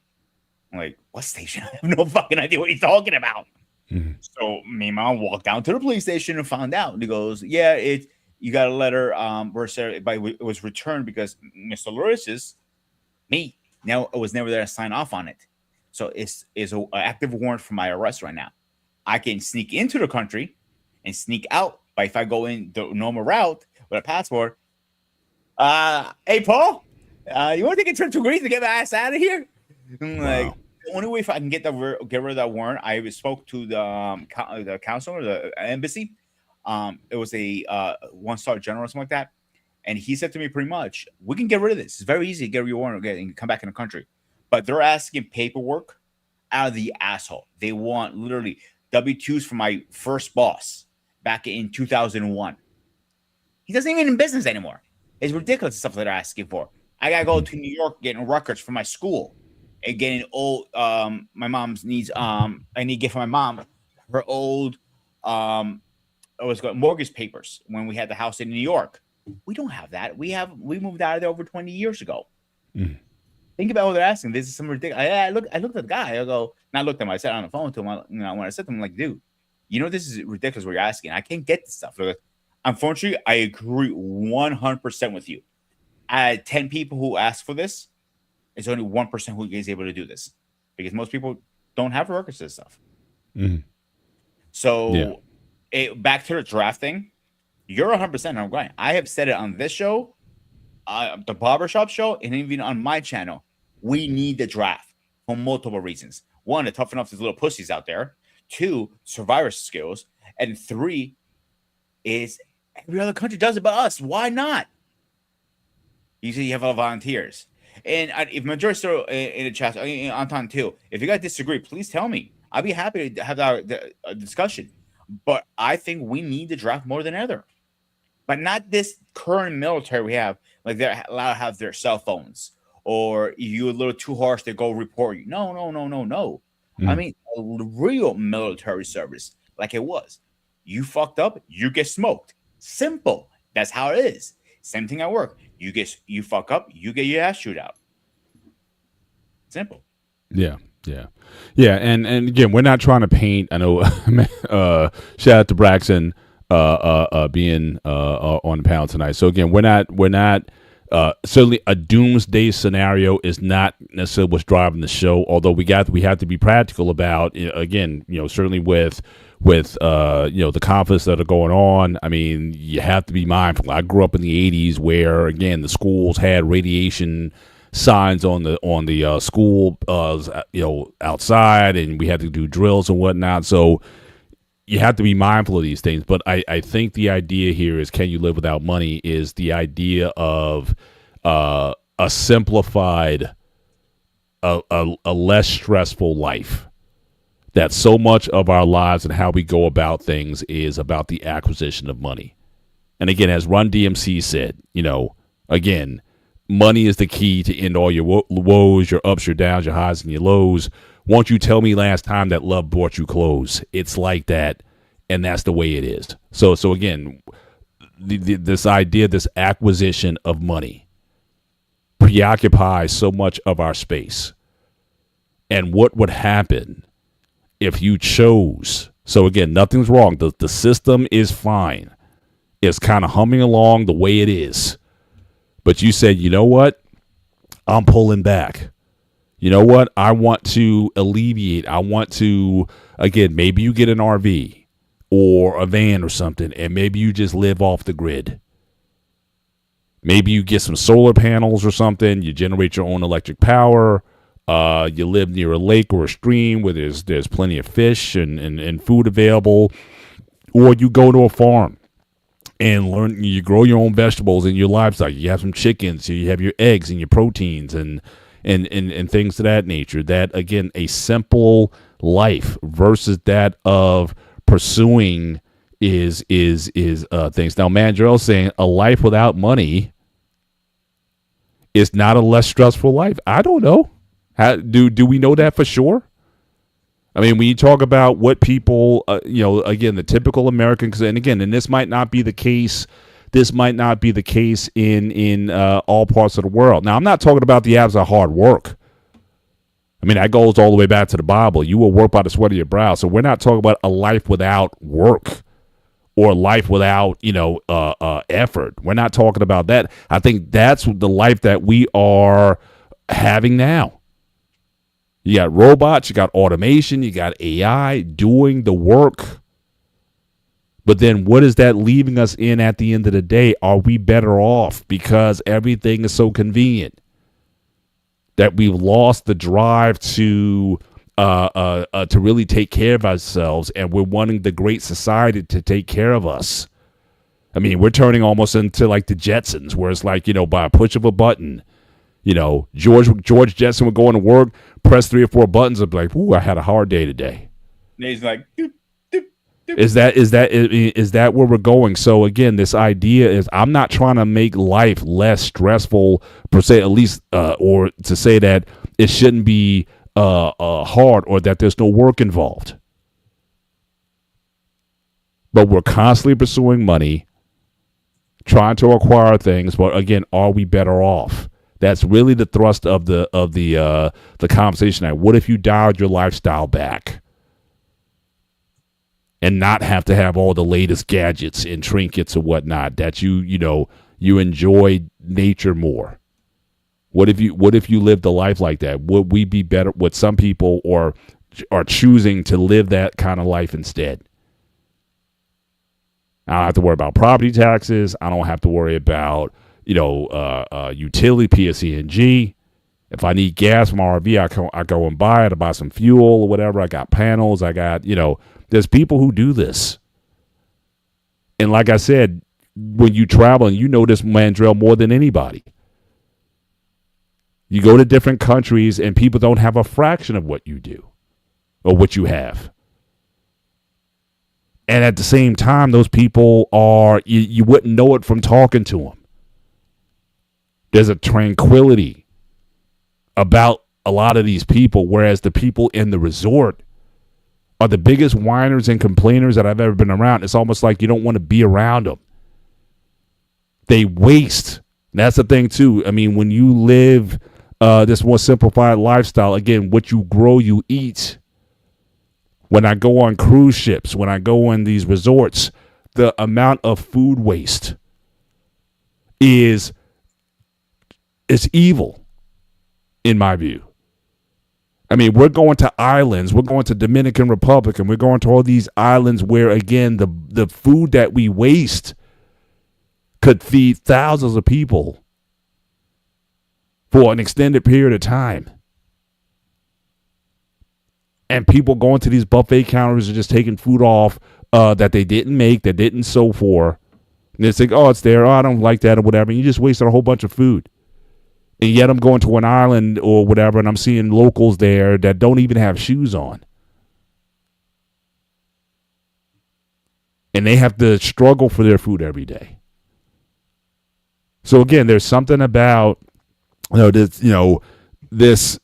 I'm like, what station? I have no fucking idea what he's talking about. Mm-hmm. So me and mom walked down to the police station and found out. And he goes, yeah, you got a letter, it was returned because Mr. Loris's, me, now I was never there to sign off on it. So it's an active warrant for my arrest right now. I can sneak into the country and sneak out, but if I go in the normal route with a passport, hey Paul, you want to take a trip to Greece to get my ass out of here? I'm like, the only way if I can get rid of that warrant, I spoke to the council or the embassy. It was a one-star general or something like that, and he said to me pretty much, we can get rid of this. It's very easy to get rid of your warrant and come back in the country. But they're asking paperwork out of the asshole. They want literally W-2s from my first boss back in 2001. He doesn't even in business anymore. It's ridiculous stuff that they're asking for. I gotta go to New York getting records for my school and getting old. My mom's needs. I need to get for my mom her old. It was mortgage papers when we had the house in New York. We don't have that. We moved out of there over 20 years ago. Mm. Think about what they're asking. This is some ridiculous. I looked at the guy. I go, not looked at him. I said on the phone to him. When I said to him, I'm like, dude, you know this is ridiculous what you're asking. I can't get this stuff. Unfortunately, I agree 100% with you. I had 10 people who asked for this. It's only 1% who is able to do this because most people don't have records to this stuff. Mm-hmm. So back to the draft thing. You're 100% on right. I have said it on this show, the barbershop show, and even on my channel. We need the draft for multiple reasons. One, to toughen up these little pussies out there. 2, survivor skills. And 3, is every other country does it but us. Why not? Usually you have a lot of volunteers. And if majority still in the chat, Anton too, if you guys disagree, please tell me. I'd be happy to have that discussion. But I think we need the draft more than ever. But not this current military we have, like they're allowed to have their cell phones, or you a little too harsh, they go report you. No. I mean, a real military service, like it was. You fucked up, you get smoked. Simple. That's how it is. Same thing at work. You fuck up, you get your ass shoot out. Simple. Yeah. And again, we're not trying to paint. I know. Shout out to Braxton being on the panel tonight. So again, we're not certainly a doomsday scenario is not necessarily what's driving the show. Although we have to be practical about, again, certainly with the conflicts that are going on. I mean, you have to be mindful. I grew up in the 80s where, again, the schools had radiation signs on the school, outside, and we had to do drills and whatnot. So you have to be mindful of these things. But I think the idea here is, can you live without money? Is the idea of a simplified, a less stressful life. That so much of our lives and how we go about things is about the acquisition of money. And again, as Run DMC said, again, money is the key to end all your woes, your ups, your downs, your highs, and your lows. Won't you tell me last time that love brought you clothes? It's like that, and that's the way it is. So again, this idea, this acquisition of money preoccupies so much of our space. And what would happen if you chose? So again, nothing's wrong. The system is fine. It's kind of humming along the way it is. But you said, you know what? I'm pulling back. You know what? I want to alleviate. I want to, again, maybe you get an RV or a van or something, and maybe you just live off the grid. Maybe you get some solar panels or something. You generate your own electric power. You live near a lake or a stream where there's plenty of fish and food available. Or you go to a farm and you grow your own vegetables and your livestock. You have some chickens, so you have your eggs and your proteins and things of that nature. That, again, a simple life versus that of pursuing is things. Now, Mandrell's saying a life without money is not a less stressful life. I don't know. How do we know that for sure? I mean, when you talk about what people, again, the typical American, and this might not be the case. This might not be the case in all parts of the world. Now, I'm not talking about the absence of hard work. I mean, that goes all the way back to the Bible. You will work by the sweat of your brow. So we're not talking about a life without work or a life without, effort. We're not talking about that. I think that's the life that we are having now. You got robots, you got automation, you got AI doing the work. But then what is that leaving us in at the end of the day? Are we better off because everything is so convenient that we've lost the drive to really take care of ourselves, and we're wanting the great society to take care of us? I mean, we're turning almost into like the Jetsons, where it's like, by a push of a button, George Jetson would go into work, press 3 or 4 buttons, and be like, "Ooh, I had a hard day today." And he's like, doop, doop, doop. Is that where we're going? So again, this idea is, I'm not trying to make life less stressful per se, at least, or to say that it shouldn't be hard or that there's no work involved. But we're constantly pursuing money, trying to acquire things. But again, are we better off? That's really the thrust of the conversation. Now, what if you dialed your lifestyle back and not have to have all the latest gadgets and trinkets and whatnot? That you enjoy nature more. What if you lived a life like that? Would we be better? What some people are choosing to live that kind of life instead. I don't have to worry about property taxes. I don't have to worry about utility, PSE&G. If I need gas from RV, I go and buy it. I buy some fuel or whatever. I got panels. I got, there's people who do this. And like I said, when you travel, and you know this, Mandrell, more than anybody, you go to different countries and people don't have a fraction of what you do or what you have. And at the same time, those people you wouldn't know it from talking to them. There's a tranquility about a lot of these people, whereas the people in the resort are the biggest whiners and complainers that I've ever been around. It's almost like you don't want to be around them. They waste. That's the thing, too. I mean, when you live this more simplified lifestyle, again, what you grow, you eat. When I go on cruise ships, when I go in these resorts, the amount of food waste is evil, in my view. I mean, we're going to islands, we're going to Dominican Republic, and we're going to all these islands where, again, the food that we waste could feed thousands of people for an extended period of time. And people going to these buffet counters and just taking food off that they didn't make, that didn't sew for. And they think, oh, it's there. Oh, I don't like that or whatever. And you just wasted a whole bunch of food. And yet I'm going to an island or whatever, and I'm seeing locals there that don't even have shoes on. And they have to struggle for their food every day. So again, there's something about this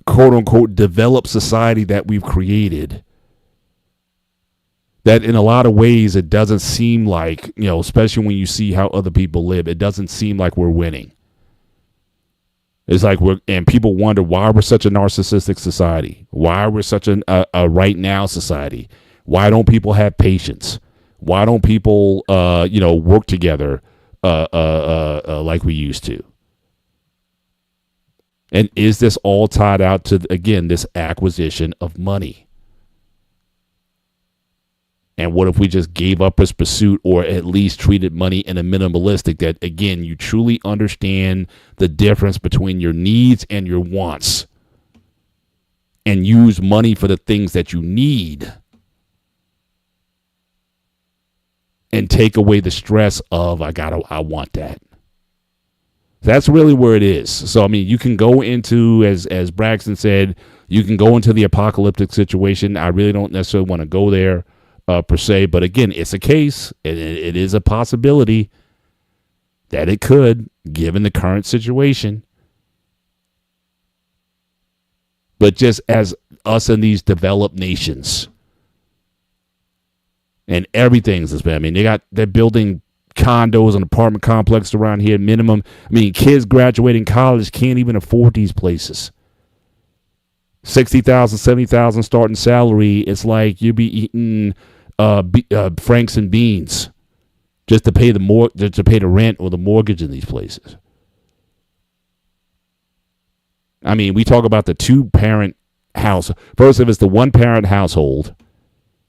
quote unquote developed society that we've created that in a lot of ways it doesn't seem like, especially when you see how other people live, it doesn't seem like we're winning. It's like and people wonder why we're such a narcissistic society. Why we're such a right now society. Why don't people have patience? Why don't people, work together like we used to? And is this all tied out to, again, this acquisition of money? And what if we just gave up this pursuit, or at least treated money in a minimalistic that, again, you truly understand the difference between your needs and your wants and use money for the things that you need and take away the stress of, I want that. That's really where it is. So, I mean, you can go into, as Braxton said, you can go into the apocalyptic situation. I really don't necessarily want to go there per se. But again, it's a case. It is a possibility that it could, given the current situation. But just as us in these developed nations, and everything's this bad. I mean, they're building condos and apartment complexes around here minimum. I mean, kids graduating college can't even afford these places. 60,000, 70,000 starting salary. It's like you'd be eating Franks and beans just to pay the rent or the mortgage in these places. I mean, we talk about the 2-parent house. First, if it's the 1-parent household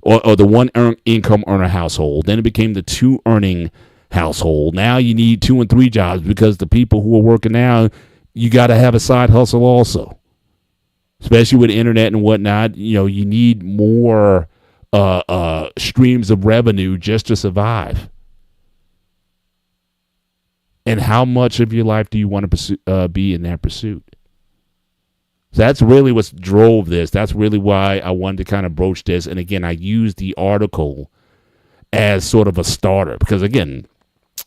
or the one income earner household, then it became the 2 earning household. Now you need 2 and 3 jobs because the people who are working now, you got to have a side hustle also. Especially with internet and whatnot, you need more streams of revenue just to survive. And how much of your life do you want to be in that pursuit? That's really what drove this. That's really why I wanted to kind of broach this. And again, I used the article as sort of a starter because again,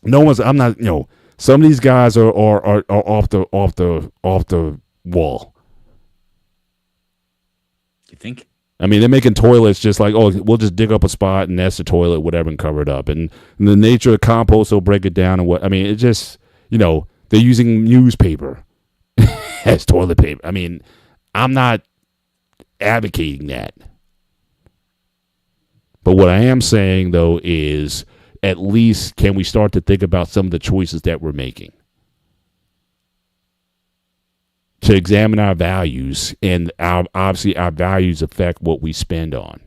some of these guys are off the wall. You think? I mean, they're making toilets just like, oh, we'll just dig up a spot and that's the toilet, whatever, and cover it up. And the nature of compost will break it down and what. I mean, it just, they're using newspaper as toilet paper. I mean, I'm not advocating that. But what I am saying, though, is at least can we start to think about some of the choices that we're making? To examine our values, and obviously our values affect what we spend on.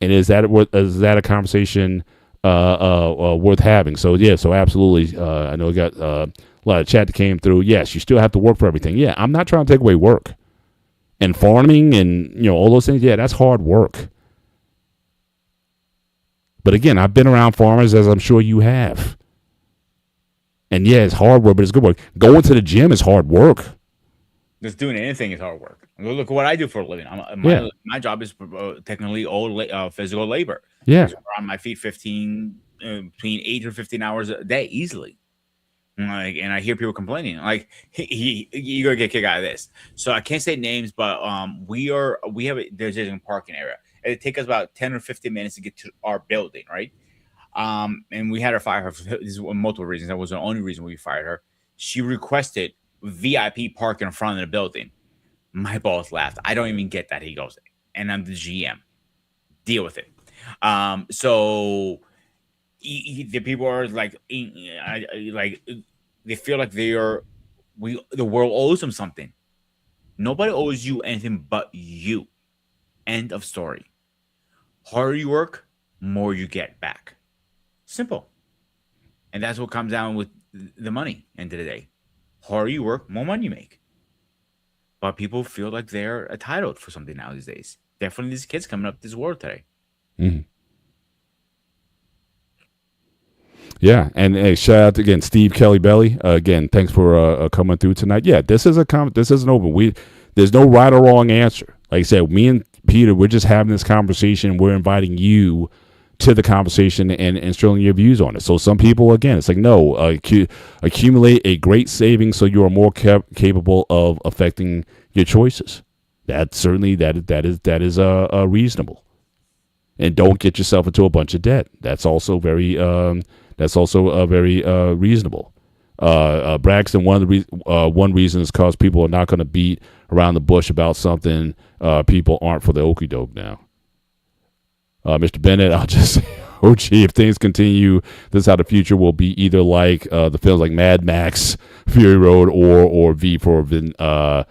And is that a conversation worth having? So yeah, so absolutely. I know we got a lot of chat that came through. Yes, you still have to work for everything. Yeah, I'm not trying to take away work and farming and all those things. Yeah, that's hard work. But again, I've been around farmers, as I'm sure you have. And yeah, it's hard work, but it's good work. Going to the gym is hard work. Just doing anything is hard work. Look at what I do for a living. My job is technically all physical labor. Yeah. So I'm on my feet between 8 or 15 hours a day easily. And I hear people complaining like you're gonna get a kick out of this. So I can't say names, but there's a parking area. It takes us about 10 or 15 minutes to get to our building, right? And we had her fire her for this is multiple reasons. That was the only reason we fired her. She requested VIP park in front of the building. My boss laughed. I don't even get that. He goes, and I'm the GM. Deal with it. So the people are like they feel like the world owes them something. Nobody owes you anything but you. End of story. Harder you work, more you get back. Simple. And that's what comes down with the money end of the day. harder you work, more money you make. But people feel like they're entitled for something now these days. Definitely these kids coming up this world today. Mhm. Yeah, and hey, shout out again, Steve Kelly Belly. Again, thanks for coming through tonight. Yeah, this is this isn't open. There's no right or wrong answer. Like I said, me and Peter, we're just having this conversation. We're inviting you to the conversation and showing your views on it. So some people, again, it's like no, accumulate a great savings so you are more capable of affecting your choices. That certainly that is reasonable. And don't get yourself into a bunch of debt. That's also very reasonable. Braxton, one reason is because people are not going to beat around the bush about something. People aren't for the okie doke now. Mr. Bennett, I'll just say, oh gee, if things continue, this is how the future will be. Either like the films like Mad Max, Fury Road, or V for Vendetta.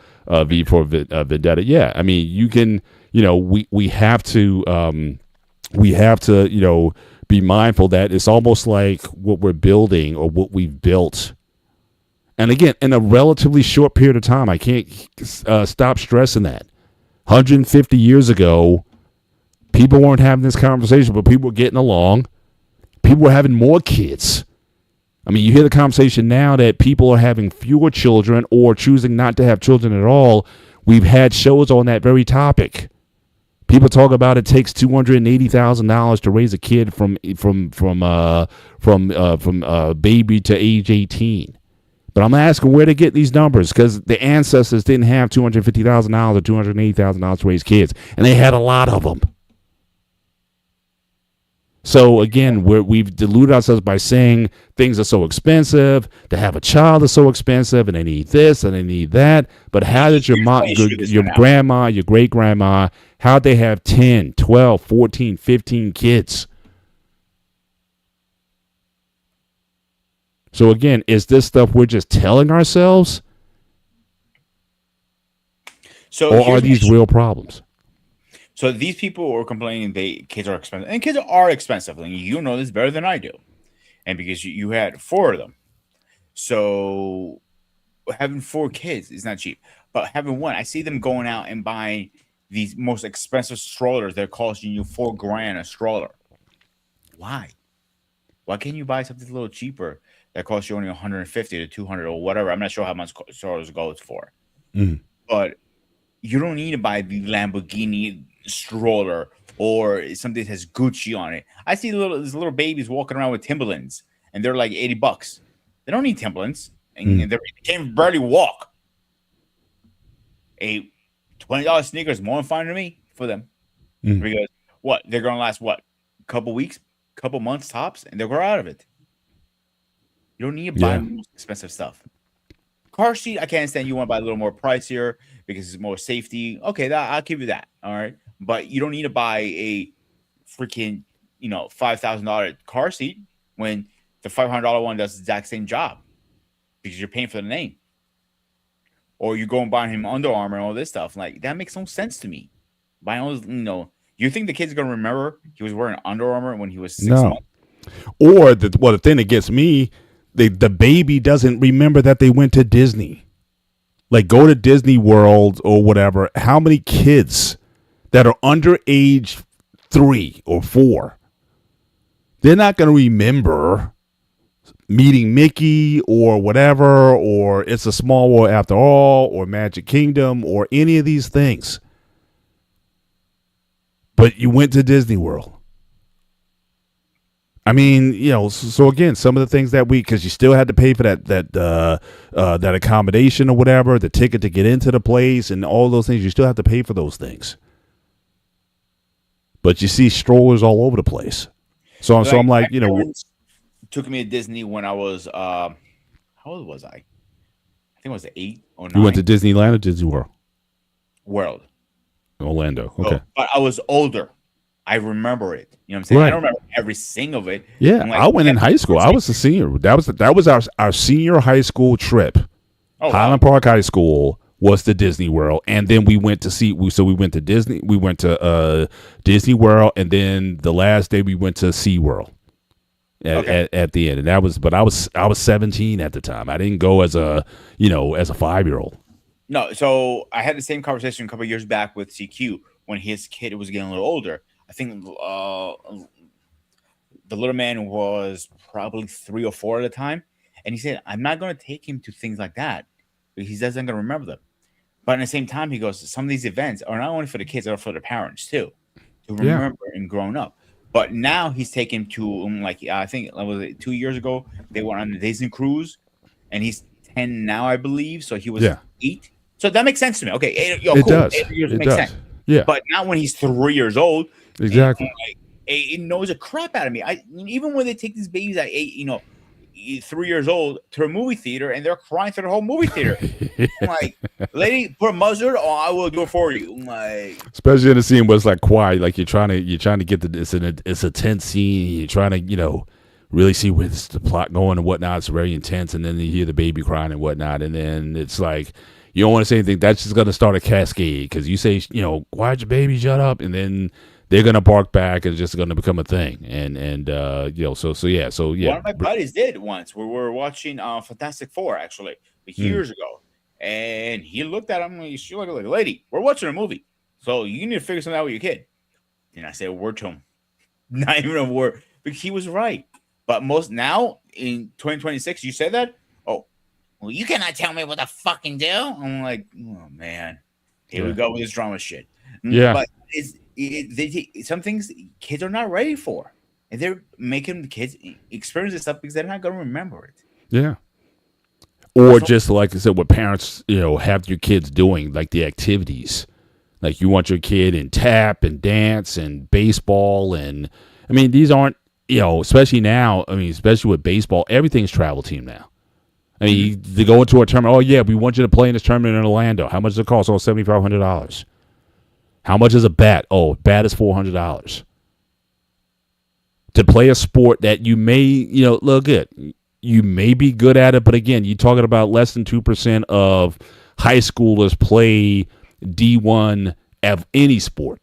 Yeah, I mean, you can, we have to be mindful that it's almost like what we're building or what we've built. And again, in a relatively short period of time, I can't stop stressing that. 150 years ago, people weren't having this conversation, but people were getting along. People were having more kids. I mean, you hear the conversation now that people are having fewer children or choosing not to have children at all. We've had shows on that very topic. People talk about it takes $280,000 to raise a kid from baby to age 18. But I'm asking where to get these numbers because the ancestors didn't have $250,000 or $280,000 to raise kids, and they had a lot of them. So again, we've deluded ourselves by saying things are so expensive. To have a child is so expensive, and they need this and they need that. But how did your mom, your grandma, your great grandma, how'd they have 10, 12, 14, 15 kids? So again, is this stuff we're just telling ourselves? Or are these real problems? So these people were complaining kids are expensive. And kids are expensive. And you know this better than I do. And because you had 4 of them. So having 4 kids is not cheap. But having one, I see them going out and buying these most expensive strollers. They're costing you $4,000 a stroller. Why? Why can't you buy something a little cheaper that costs you only 150 to 200 or whatever? I'm not sure how much strollers goes for. But you don't need to buy the Lamborghini stroller or something that has Gucci on it. I see these little babies walking around with Timberlands, and they're like $80. They don't need Timberlands, and they can't barely walk. A $20 sneaker is more than fine to me for them because they're gonna last couple weeks, couple months tops, and they'll grow out of it. You don't need to buy the most expensive stuff. Car seat, I can't stand. You want to buy a little more pricier because it's more safety. Okay, I'll give you that. All right, but you don't need to buy a freaking $5,000 car seat when the $500 one does the exact same job because you're paying for the name. Or you go and buy him Under Armour and all this stuff. Like that makes no sense to me. Buying all this, you think the kid's gonna remember he was wearing Under Armour when he was 6 months? Or the thing that gets me. The baby doesn't remember that they went to Disney. Like go to Disney World or whatever. How many kids that are under age 3 or 4, they're not going to remember meeting Mickey or whatever, or It's a Small World After All, or Magic Kingdom, or any of these things. But you went to Disney World. I mean, so again, some of the things that because you still had to pay for that accommodation or whatever, the ticket to get into the place and all those things, you still have to pay for those things. But you see strollers all over the place. So I'm like, took me to Disney when I was, how old was I? I think it was 8 or 9. You went to Disneyland or Disney World? World. Orlando. Okay. But I was older. I remember it. You know what I'm saying? Right. I don't remember every single of it. Yeah, I went in high school. I was a senior. That was our senior high school trip. Highland Park High School was to Disney World, and then we went to we went to Disney. We went to Disney World, and then the last day we went to SeaWorld at the end, and but I was 17 at the time. I didn't go as a as a 5-year-old. No, so I had the same conversation a couple of years back with CQ when his kid was getting a little older. I think the little man was probably 3 or 4 at the time, and he said, "I'm not going to take him to things like that because he doesn't going to remember them." But at the same time, he goes, "Some of these events are not only for the kids, they're for the parents too, to Yeah. remember and growing up." But now he's taken to I think was it 2 years ago they went on the Disney cruise, and he's 10 now, I believe. So he was Yeah. 8. So that makes sense to me. Okay, It cool. does. 8 years It makes does. sense. Yeah. But now when he's 3 years old, Exactly. it knows a crap out of me. Even when they take these babies at 8, 3 years old to a movie theater and they're crying through the whole movie theater. I'm like, lady, put mustard, or I will do it for you. I'm like, especially in a scene where it's like quiet, like you're trying to get it's a tense scene. You're trying to really see where the plot going and whatnot. It's very intense, and then you hear the baby crying and whatnot, and then it's like you don't want to say anything. That's just going to start a cascade because you say, why'd your baby shut up, and then they're going to bark back, and it's just going to become a thing. And so yeah. One of my buddies did once. We were watching Fantastic Four actually years ago, and he looked at him and she looked like, "Lady, we're watching a movie, so you need to figure something out with your kid." And I said a word to him, not even a word, but he was right. But most now in 2026, you say that, oh, well, you cannot tell me what to fucking do. I'm like, oh man, here we go with this drama shit. Yeah, but some things kids are not ready for, and they're making the kids experience this stuff because they're not going to remember it. Yeah. Or just like I said, what parents have your kids doing, like the activities, like you want your kid in tap and dance and baseball, and I mean these aren't especially now. I mean especially with baseball, everything's travel team now. I mean they go into a tournament. Oh yeah, we want you to play in this tournament in Orlando. How much does it cost? Oh, $7,500. How much is a bat? Oh, bat is $400. To play a sport that you may look good. You may be good at it, but again, you're talking about less than 2% of high schoolers play D1 of any sport.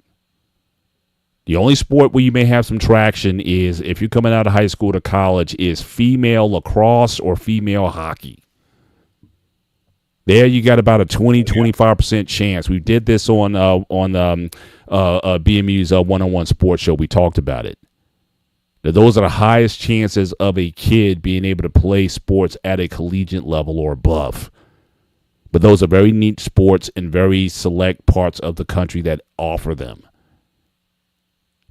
The only sport where you may have some traction is if you're coming out of high school to college is female lacrosse or female hockey. There you got about a 20-25% chance. We did this on BMU's one-on-one sports show. We talked about it. Those are the highest chances of a kid being able to play sports at a collegiate level or above. But those are very neat sports in very select parts of the country that offer them.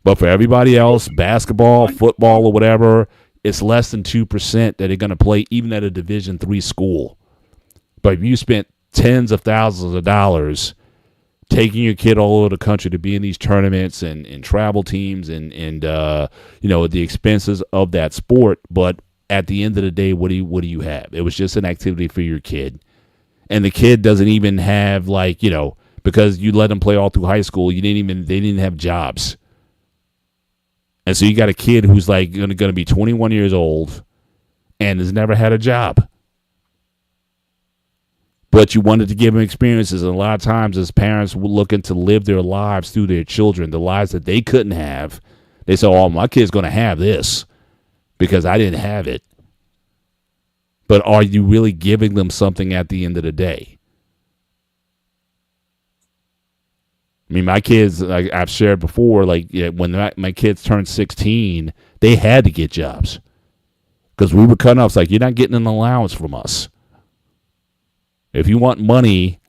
But for everybody else, basketball, football, or whatever, it's less than 2% that are going to play even at a Division III school. But if you spent tens of thousands of dollars taking your kid all over the country to be in these tournaments and travel teams and the expenses of that sport, but at the end of the day, what do you have? It was just an activity for your kid. And the kid doesn't even have because you let them play all through high school, they didn't have jobs. And so you got a kid who's like going to be 21 years old and has never had a job. But you wanted to give them experiences. And a lot of times as parents were looking to live their lives through their children, the lives that they couldn't have, they say, oh, my kid's going to have this because I didn't have it. But are you really giving them something at the end of the day? I mean, my kids, like I've shared before, when my kids turned 16, they had to get jobs because we were cutting off. It's like, you're not getting an allowance from us. If you want money,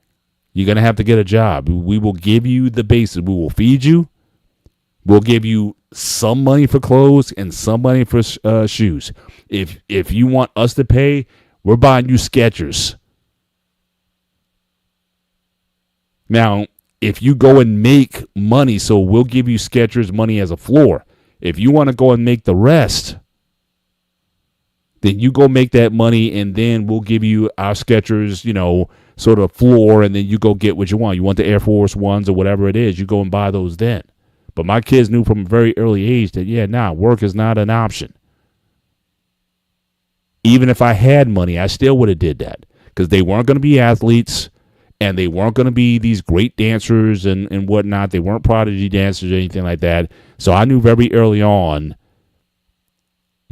you're going to have to get a job. We will give you the basics. We will feed you. We'll give you some money for clothes and some money for shoes. If you want us to pay, we're buying you Skechers. Now, if you go and make money, so we'll give you Skechers money as a floor. If you want to go and make the rest, then you go make that money, and then we'll give you our Skechers, sort of floor, and then you go get what you want. You want the Air Force Ones or whatever it is, you go and buy those then. But my kids knew from a very early age that, work is not an option. Even if I had money, I still would have did that because they weren't going to be athletes, and they weren't going to be these great dancers and whatnot. They weren't prodigy dancers or anything like that. So I knew very early on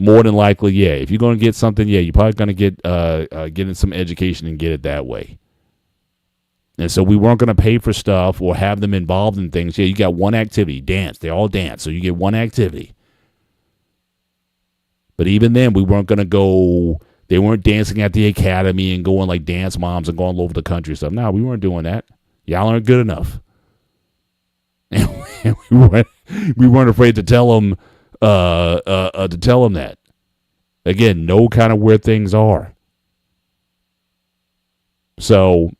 more than likely, yeah. If you're going to get something, yeah, you're probably going to get in some education and get it that way. And so we weren't going to pay for stuff or have them involved in things. Yeah, you got one activity, dance. They all dance, so you get one activity. But even then, we weren't going to go. They weren't dancing at the academy and going like dance moms and going all over the country and stuff. No, we weren't doing that. Y'all aren't good enough. And we weren't afraid to tell them that. Again, know kind of where things are. So,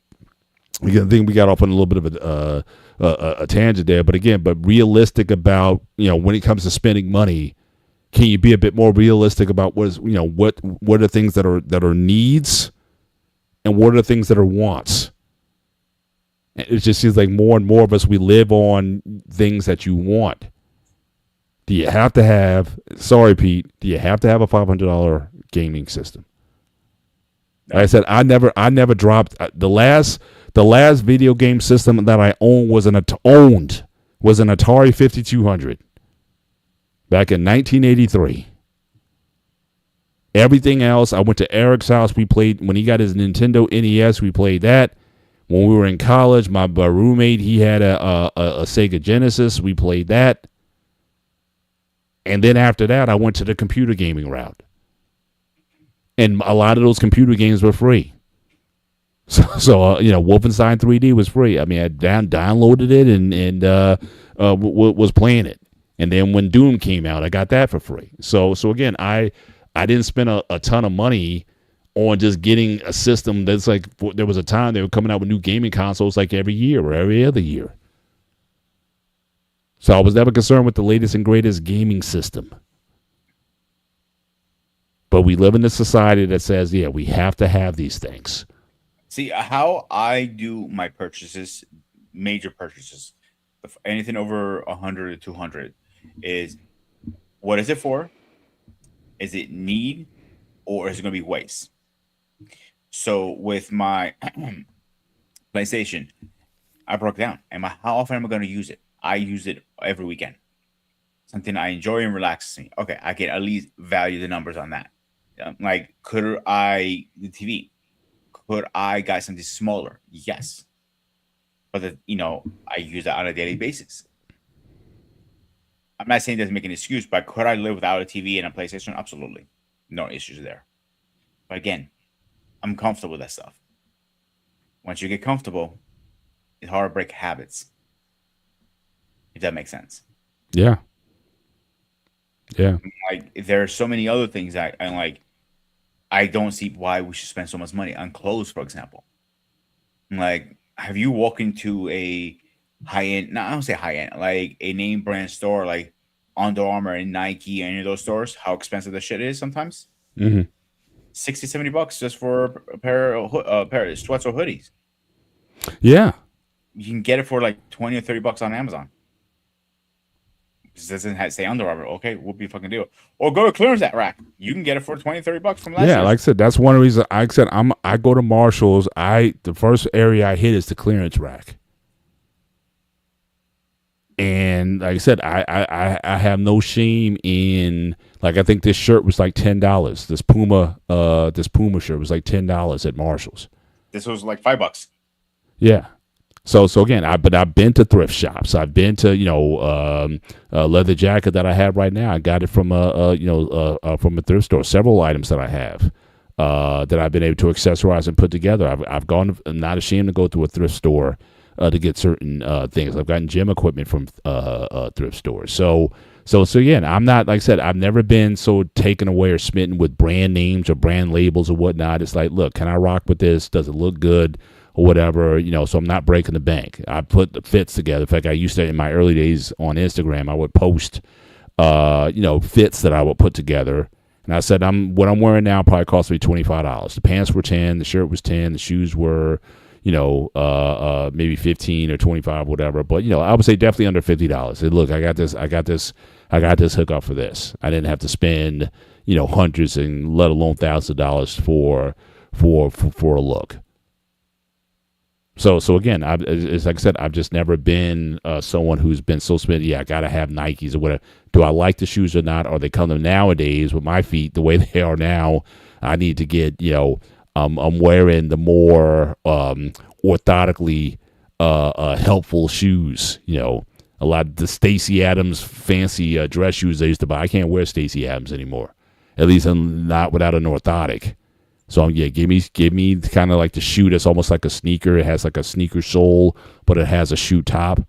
I think we got off on a little bit of a tangent there. But again, realistic about, when it comes to spending money, can you be a bit more realistic about what are the things that are needs and what are the things that are wants? It just seems like more and more of us, we live on things that you want. Do you have to have, sorry, Pete, do you have to have a $500 gaming system? Like I said, I never dropped the last video game system that I owned was an Atari 5200 back in 1983. Everything else, I went to Eric's house. We played when he got his Nintendo NES. We played that. When we were in college, my roommate, he had a Sega Genesis. We played that. And then after that, I went to the computer gaming route. And a lot of those computer games were free. So Wolfenstein 3D was free. I mean, I downloaded it and was playing it. And then when Doom came out, I got that for free. So again, I didn't spend a ton of money on just getting a system that's like, there was a time they were coming out with new gaming consoles like every year or every other year. So I was never concerned with the latest and greatest gaming system. But we live in a society that says, yeah, we have to have these things. See, how I do my purchases, major purchases, anything over 100 to 200, is what is it for? Is it need or is it going to be waste? So with my PlayStation, I broke down. How often am I going to use it? I use it every weekend. Something I enjoy and relaxes me. Okay, I can at least value the numbers on that. Like, the TV, could I get something smaller? Yes. But I use that on a daily basis. I'm not saying it doesn't make an excuse, but could I live without a TV and a PlayStation? Absolutely. No issues there. But again, I'm comfortable with that stuff. Once you get comfortable, it's hard to break habits. If that makes sense. Yeah. Yeah. Like, there are so many other things that I don't see why we should spend so much money on clothes, for example. Like, have you walked into a high-end, no, I don't say high-end, like a name brand store like Under Armour and Nike, any of those stores, how expensive the shit is sometimes? Mm-hmm. $60-$70 just for a pair of sweats or hoodies. Yeah. You can get it for like $20 or $30 on Amazon. This doesn't say Under Armour. Okay, whoopie fucking deal. Or go to clearance at rack. You can get it for $20-$30 from last year. Yeah, like I said, that's one of the reasons I said I go to Marshall's. The first area I hit is the clearance rack. And like I said, I have no shame in, like, I think this shirt was like $10. This Puma shirt was like $10 at Marshall's. This was like $5. Yeah. So again, I've been to thrift shops. I've been to a leather jacket that I have right now. I got it from a thrift store. Several items that I have that I've been able to accessorize and put together. I'm not ashamed to go to a thrift store to get certain things. I've gotten gym equipment from thrift stores. So again, I'm not, like I said, I've never been so taken away or smitten with brand names or brand labels or whatnot. It's like, look, can I rock with this? Does it look good? Or whatever, so I'm not breaking the bank. I put the fits together. In fact, I used to, in my early days on Instagram, I would post, fits that I would put together. And I said, what I'm wearing now probably cost me $25. The pants were 10, the shirt was 10, the shoes were, maybe 15 or 25, whatever. But I would say definitely under $50. Say, look, I got this hookup for this. I didn't have to spend, hundreds and let alone thousands of dollars for a look. So again, it's like I said, I've just never been someone who's been so spent. Yeah, I gotta have Nikes or whatever. Do I like the shoes or not? Are they coming nowadays with my feet the way they are now? I need to get I'm wearing the more orthotically helpful shoes. A lot of the Stacey Adams fancy dress shoes I used to buy. I can't wear Stacey Adams anymore. At least I'm not without an orthotic. So yeah, give me kind of like the shoe that's almost like a sneaker. It has like a sneaker sole, but it has a shoe top.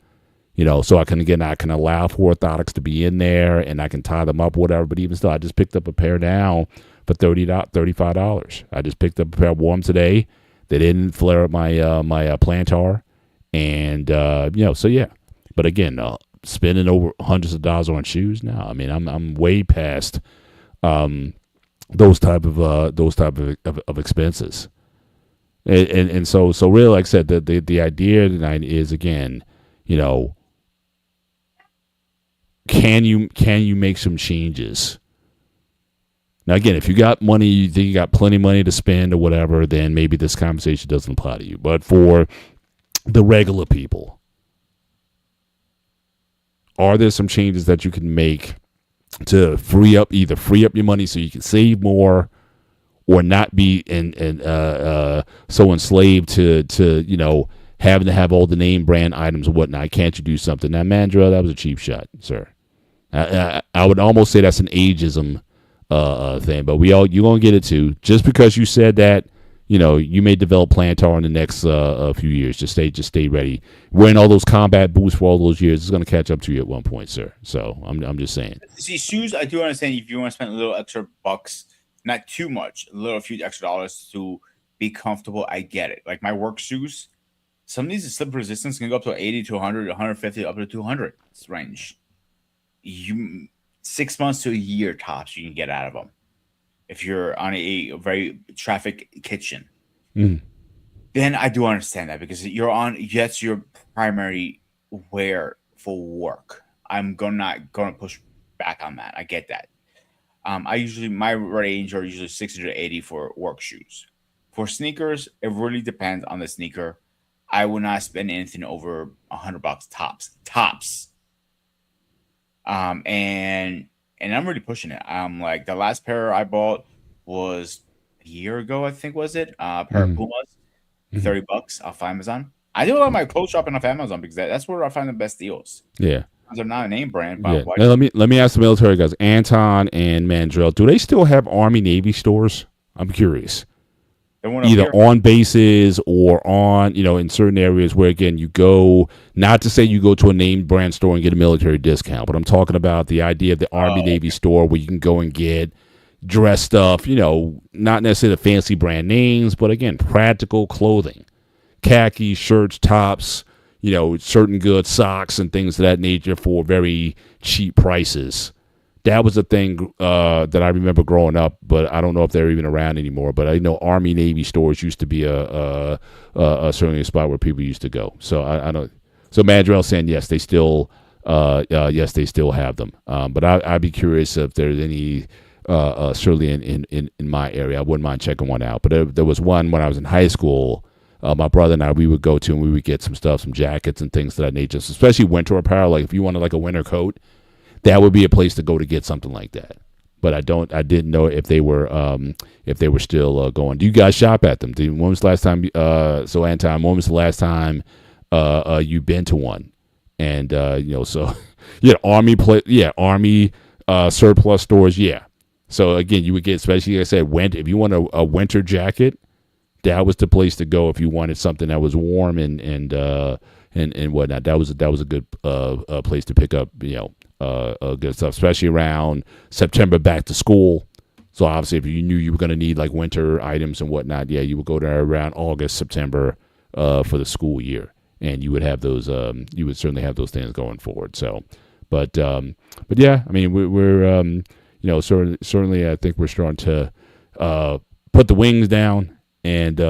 So I can allow for orthotics to be in there, and I can tie them up, whatever. But even still, I just picked up a pair now for $35. I just picked up a pair of them today. They didn't flare up my plantar, and so yeah. But again, spending over hundreds of dollars on shoes now. I mean, I'm way past those type of expenses, and so really, like I said, the idea tonight is, again, can you make some changes? Now, again, if you got money, you think you got plenty of money to spend or whatever, then maybe this conversation doesn't apply to you. But for the regular people, are there some changes that you can make to either free up your money so you can save more, or not be so enslaved to having to have all the name brand items and whatnot? Can't you do something? Now, Mandrell, that was a cheap shot, sir. I would almost say that's an ageism thing, but you're gonna get it too. Just because you said that, you may develop plantar in the next few years. Just stay ready. Wearing all those combat boots for all those years is going to catch up to you at one point, sir. So I'm just saying. See, shoes, I do understand if you want to spend a little extra bucks, not too much, a few extra dollars to be comfortable. I get it. Like my work shoes, some of these slip resistance can go up to 80 to 100, 150, up to 200 range. 6 months to a year tops you can get out of them. If you're on a very traffic kitchen, then I do understand that, because that's your primary wear for work. I'm not gonna push back on that. I get that. My range are usually 60 to 80 for work shoes. For sneakers, it really depends on the sneaker. I would not spend anything over $100 tops. And I'm really pushing it. Like the last pair I bought was a year ago, I think, was it? Pair of Pumas, $30 off Amazon. I do a lot of my clothes shopping off Amazon because that's where I find the best deals. Yeah. They're not a name brand. But yeah. Now, let me ask the military guys, Anton and Mandrell, do they still have Army Navy stores? I'm curious. Either on bases or on, in certain areas where, again, you go, not to say you go to a name brand store and get a military discount, but I'm talking about the idea of the Army Navy store where you can go and get dress stuff, not necessarily the fancy brand names, but again, practical clothing, khaki shirts, tops, certain good socks and things of that nature for very cheap prices. That was a thing that I remember growing up, but I don't know if they're even around anymore. But I know Army Navy stores used to be certainly a spot where people used to go. So I don't. So Madrell saying yes, they still have them. But I'd be curious if there's any certainly in my area. I wouldn't mind checking one out. But there was one when I was in high school. My brother and I, we would go to, and we would get some stuff, some jackets and things of that nature, especially winter apparel. Like if you wanted like a winter coat, that would be a place to go to get something like that. But I didn't know if they were still going. Do you guys shop at them? When was the last time? So Anton, when was the last time you've been to one? And so yeah, Army surplus stores, yeah. So again, you would get, especially like I said, if you want a winter jacket, that was the place to go if you wanted something that was warm and whatnot. That was a good place to pick up good stuff, especially around September back to school. So obviously, if you knew you were going to need like winter items and whatnot, yeah, you would go there around August, September for the school year, and you would have those. You would certainly have those things going forward. So, but yeah, I mean, we're certainly I think we're starting to put the wings down and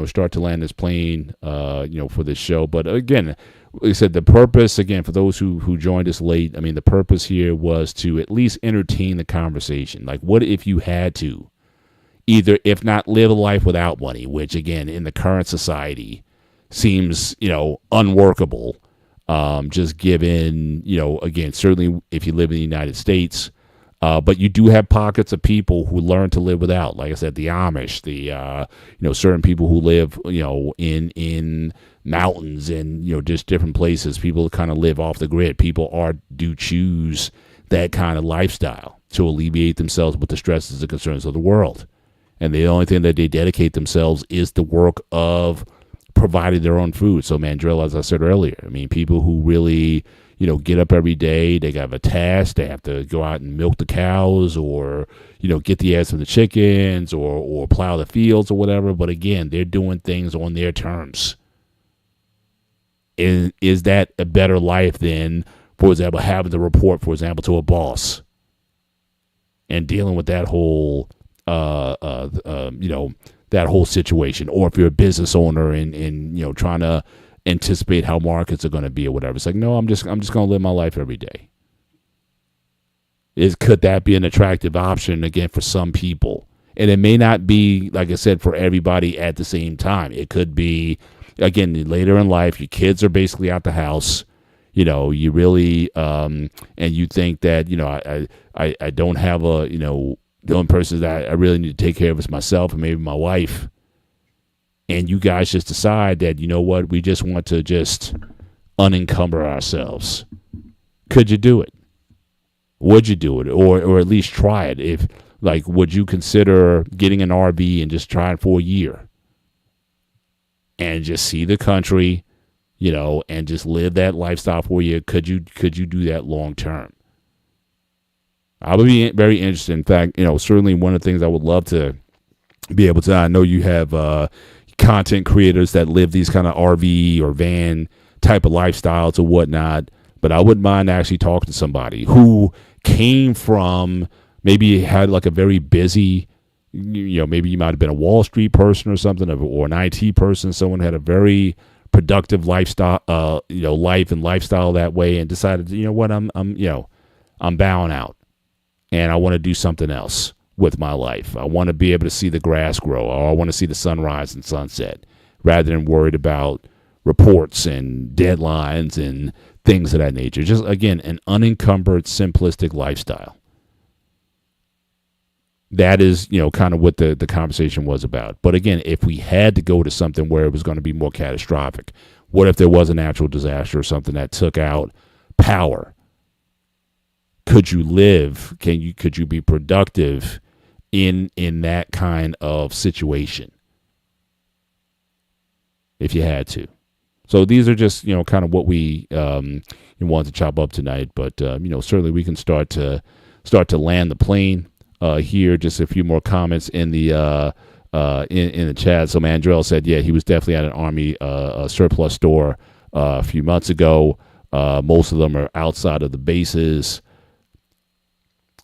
start to land this plane for this show. But again, like I said, the purpose, again, for those who joined us late, I mean, the purpose here was to at least entertain the conversation. Like, what if you had to either, if not live a life without money, which again, in the current society, seems, unworkable. Just given, again, certainly if you live in the United States, but you do have pockets of people who learn to live without. Like I said, the Amish, certain people who live, in mountains and just different places. People kind of live off the grid. People do choose that kind of lifestyle to alleviate themselves with the stresses and concerns of the world. And the only thing that they dedicate themselves is the work of providing their own food. So Mandrill, as I said earlier, I mean, people who really, get up every day, they have a task, they have to go out and milk the cows or, get the eggs from the chickens or plow the fields or whatever. But again, they're doing things on their terms. Is that a better life than, for example, having to report, for example, to a boss and dealing with that whole, that whole situation? Or if you're a business owner and trying to anticipate how markets are going to be or whatever, it's like, no, I'm just going to live my life every day. Could that be an attractive option again for some people? And it may not be, like I said, for everybody at the same time. It could be, again, later in life, your kids are basically out the house. You really, and you think that, I don't have the only person that I really need to take care of is myself and maybe my wife. And you guys just decide that, what, we just want to just unencumber ourselves. Could you do it? Would you do it? Or at least try it? Would you consider getting an RV and just trying for a year? And just see the country, and just live that lifestyle for you? Could you do that long term? I would be very interested. In fact, certainly one of the things I would love to be able to, I know you have content creators that live these kind of RV or van type of lifestyles or whatnot, but I wouldn't mind actually talking to somebody who came from, maybe had like a very busy, maybe you might have been a Wall Street person or something, or an IT person. Someone had a very productive lifestyle, life and lifestyle that way, and decided, what, I'm bowing out, and I want to do something else with my life. I want to be able to see the grass grow, or I want to see the sunrise and sunset, rather than worried about reports and deadlines and things of that nature. Just, again, an unencumbered, simplistic lifestyle. That is, kind of what the conversation was about. But again, if we had to go to something where it was going to be more catastrophic, what if there was a natural disaster or something that took out power? Could you live? Could you be productive in that kind of situation if you had to? So these are just, kind of what we want to chop up tonight. But certainly we can start to land the plane here. Just a few more comments in the in the chat. So Mandrell said, yeah, he was definitely at an Army surplus store a few months ago. Most of them are outside of the bases.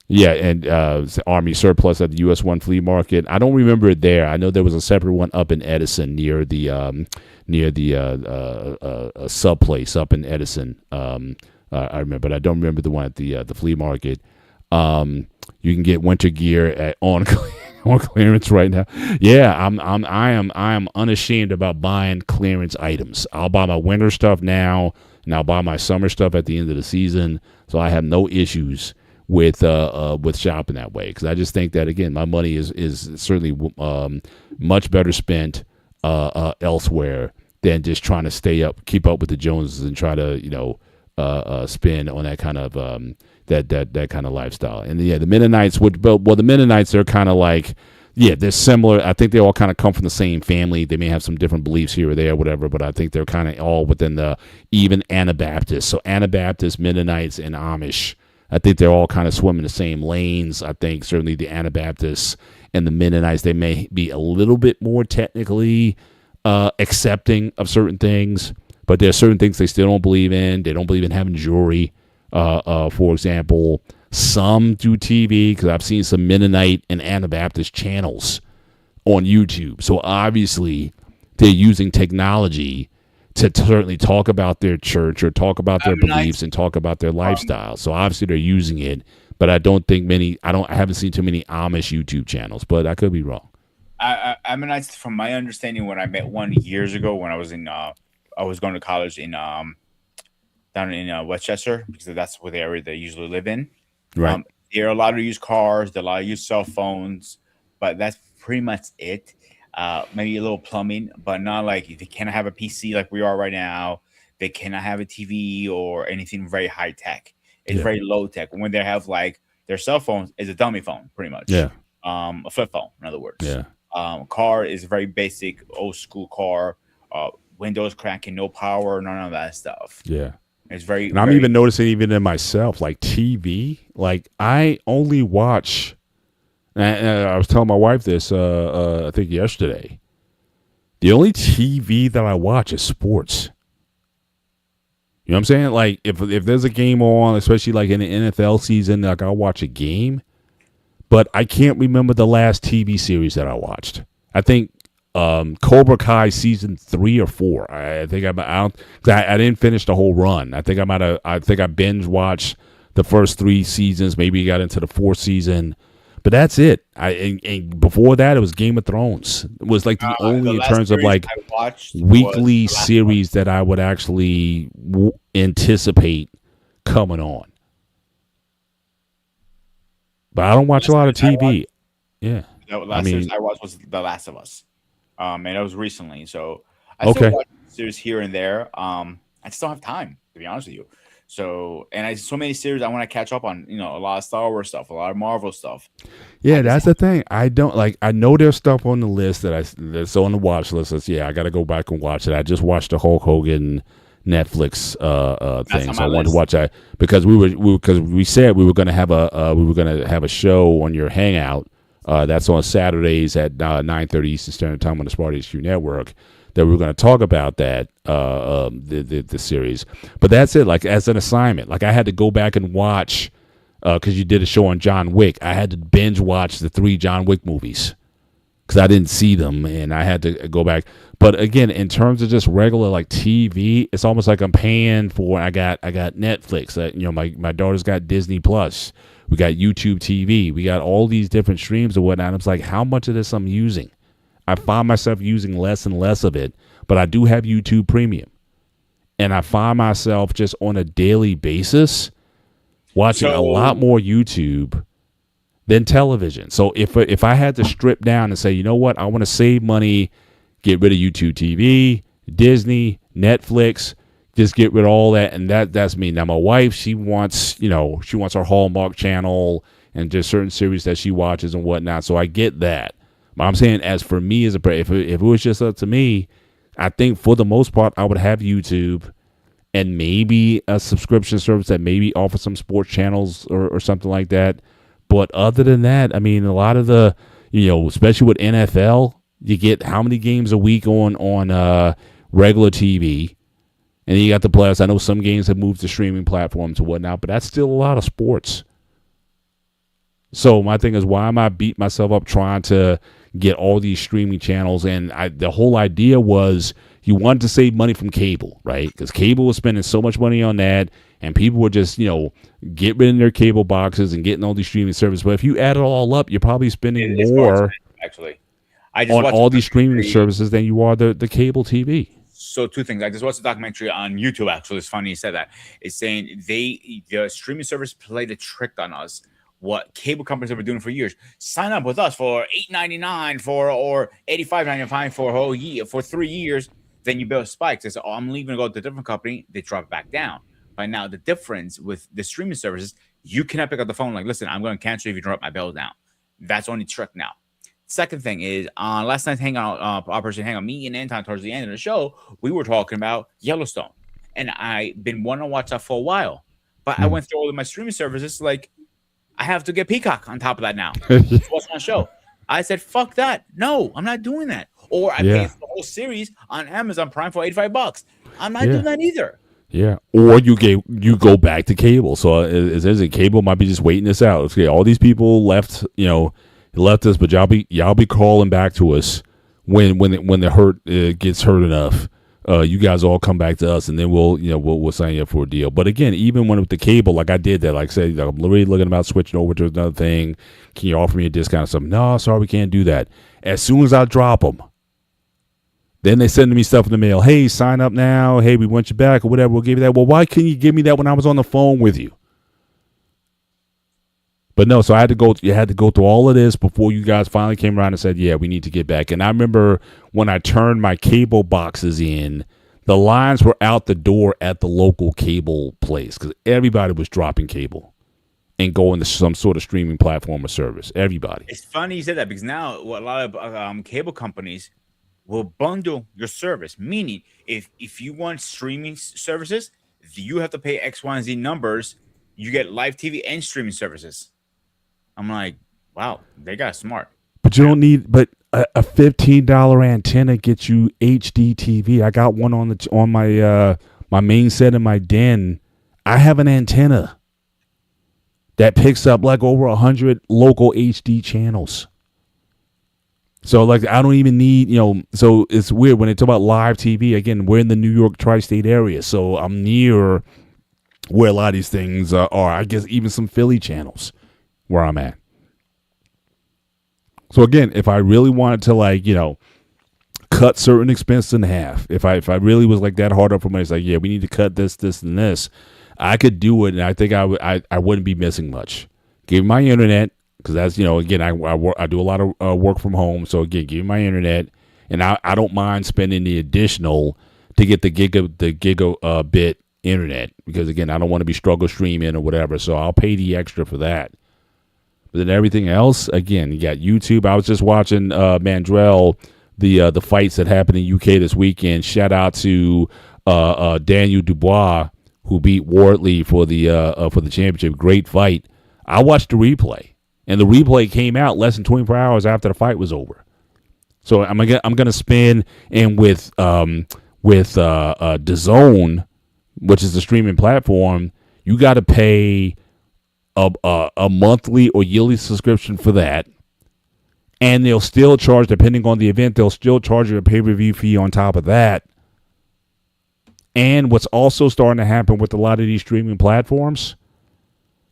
Yeah, and Army surplus at the US 1 flea market. I don't remember it there. I know there was a separate one up in Edison near the sub place up in Edison. I remember, but I don't remember the one at the flea market. You can get winter gear on clearance right now. Yeah, I am unashamed about buying clearance items. I'll buy my winter stuff now, and I'll buy my summer stuff at the end of the season. So I have no issues with shopping that way, because I just think that, again, my money is certainly much better spent elsewhere than just trying to keep up with the Joneses and try to spend on that kind of that kind of lifestyle. And yeah, the Mennonites the Mennonites are kind of like, yeah, they're similar. I think they all kind of come from the same family. They may have some different beliefs here or there, whatever, but I think they're kind of all within the even Anabaptists. So Anabaptists, Mennonites, and Amish, I think they're all kind of swimming the same lanes. I think certainly the Anabaptists and the Mennonites, they may be a little bit more technically accepting of certain things, but there are certain things they still don't believe in. They don't believe in having jewelry, for example. Some do TV, because I've seen some Mennonite and Anabaptist channels on YouTube. So obviously they're using technology to certainly talk about their church or talk about their beliefs and talk about their lifestyle. So obviously they're using it, but I don't think I haven't seen too many Amish YouTube channels, but I could be wrong. I mean, from my understanding, when I met one years ago when I was going to college in down in Westchester, because that's where the area they usually live in. Right. Um, there are a lot of used cars, there are a lot of used cell phones, but that's pretty much it. Maybe a little plumbing, but not like they cannot have a PC like we are right now. They cannot have a TV or anything very high tech. It's Yeah. very low tech. When they have like their cell phones is a dummy phone, pretty much. Yeah. A flip phone, in other words. Yeah. Car is very basic, old school car. Uh, Windows cracking, no power, none of that stuff. Yeah. It's very, And I'm very. even noticing even in myself, like TV, like I only watch. And I was telling my wife this, I think yesterday. The only TV that I watch is sports. You know what I'm saying? Like if there's a game on, especially like in the NFL season, like I'll watch a game, but I can't remember the last TV series that I watched. I think Cobra Kai season 3 or 4. I think I'm out. I didn't finish the whole run. I think I think I binge watched the first 3 seasons. Maybe got into the 4th season, but that's it. And before that, it was Game of Thrones. It was like the The only in last terms of series like I watched weekly was The Last of Us. series that I would actually anticipate coming on. But I don't watch a Last lot of series I watched, TV. Yeah, the I last series mean, I watched was The Last of Us. And that was recently. So I still okay. watch series here and there. I just don't have time, to be honest with you. So, and I so many series I want to catch up on. You know, a lot of Star Wars stuff, a lot of Marvel stuff. I Yeah, just that's the thing. I don't like. I know there's stuff on the list that's on the watch list. That's, yeah, I got to go back and watch it. I just watched the Hulk Hogan Netflix that's thing, on so my I wanted to list. watch that because because we said we were going to have a show on your Hangout. That's on Saturdays at 9:30 Eastern Standard Time on the Smart HQ Network. That we were going to talk about that the series, but that's it. Like as an assignment, like I had to go back and watch because you did a show on John Wick. I had to binge watch the 3 John Wick movies because I didn't see them, and I had to go back. But again, in terms of just regular like TV, it's almost like I'm paying for. I got Netflix. My daughter's got Disney Plus. We got YouTube TV. We got all these different streams and whatnot. It's like how much of this I'm using. I find myself using less and less of it, but I do have YouTube Premium, and I find myself just on a daily basis watching a lot So, more YouTube than television. So if I had to strip down and say, you know what, I want to save money, get rid of YouTube TV, Disney, Netflix, just get rid of all that, and that's me. Now my wife, she wants her Hallmark channel and just certain series that she watches and whatnot. So I get that. But I'm saying, as for me if it was just up to me, I think for the most part I would have YouTube and maybe a subscription service that maybe offers some sports channels or something like that. But other than that, I mean, a lot of the, especially with NFL, you get how many games a week on regular TV, and then you got the playoffs. I know some games have moved to streaming platforms and whatnot, but that's still a lot of sports. So my thing is, why am I beat myself up trying to get all these streaming channels? And the whole idea was you wanted to save money from cable, right? Because cable was spending so much money on that, and people were just, get rid of their cable boxes and getting all these streaming services. But if you add it all up, you're probably spending it's more more expensive, actually. I just on watched a all these streaming documentary. services than you are the cable TV. So two things. I just watched a documentary on YouTube. Actually, it's funny you said that. It's saying the streaming service played a trick on us. What cable companies have been doing for years. Sign up with us for $8.99 or $85.95 for a whole year for 3 years. Then you build spikes. They say, "Oh, I'm leaving to go to a different company." They drop it back down. But now the difference with the streaming services, you cannot pick up the phone like, "Listen, I'm going to cancel if you drop my bill down." That's only trick now. Second thing is, on last night's hangout, Operation Hangout, me and Anton towards the end of the show, we were talking about Yellowstone, and I've been wanting to watch that for a while, but I Mm. went through all of my streaming services. Like, I have to get Peacock on top of that now to watch my show. I said, "Fuck that! No, I'm not doing that." Or I pay Yeah, for the whole series on Amazon Prime for $85. I'm not doing yeah, that either. yeah. Or you go back to cable. So is it cable might be just waiting this out. Okay, all these people left, left us, but y'all be calling back to us when the hurt gets hurt enough. You guys all come back to us, and then we'll sign you up for a deal. But again, even when with the cable, like I did that, like I said, I'm really looking about switching over to another thing. Can you offer me a discount or something? No, sorry, we can't do that. As soon as I drop them, then they send me stuff in the mail. Hey, sign up now. Hey, we want you back or whatever. We'll give you that. Well, why couldn't you give me that when I was on the phone with you? But no, so you had to go through all of this before you guys finally came around and said, yeah, we need to get back. And I remember when I turned my cable boxes in, the lines were out the door at the local cable place because everybody was dropping cable and going to some sort of streaming platform or service. Everybody. It's funny you said that because now a lot of cable companies will bundle your service, meaning if you want streaming services, you have to pay X, Y, and Z numbers. You get live TV and streaming services. I'm like, wow, they got smart. But you don't need. But a $15 antenna gets you HD TV. I got one on my my main set in my den. I have an antenna that picks up like over 100 local HD channels. So like I don't even need, so it's weird when they talk about live TV. Again, we're in the New York tri-state area, so I'm near where a lot of these things are. I guess even some Philly channels where I'm at. So again, if I really wanted to cut certain expenses in half, if I really was like that hard up for money, it's like, yeah, we need to cut this, and this, I could do it, and I think I wouldn't be missing much. Give me my internet, because that's, again, I do a lot of work from home, so again, give me my internet, and I don't mind spending the additional to get the gigabit internet, because again, I don't want to be struggle streaming or whatever, so I'll pay the extra for that. But then everything else, again, you got YouTube. I was just watching Mandrell, the fights that happened in UK this weekend. Shout out to Daniel Dubois, who beat Wardley for the championship. Great fight. I watched the replay, and the replay came out less than 24 hours after the fight was over. So I'm gonna spend, and with DAZN, which is the streaming platform, you got to pay a monthly or yearly subscription for that, and they'll still charge, depending on the event, they'll still charge you a pay-per-view fee on top of that. And what's also starting to happen with a lot of these streaming platforms,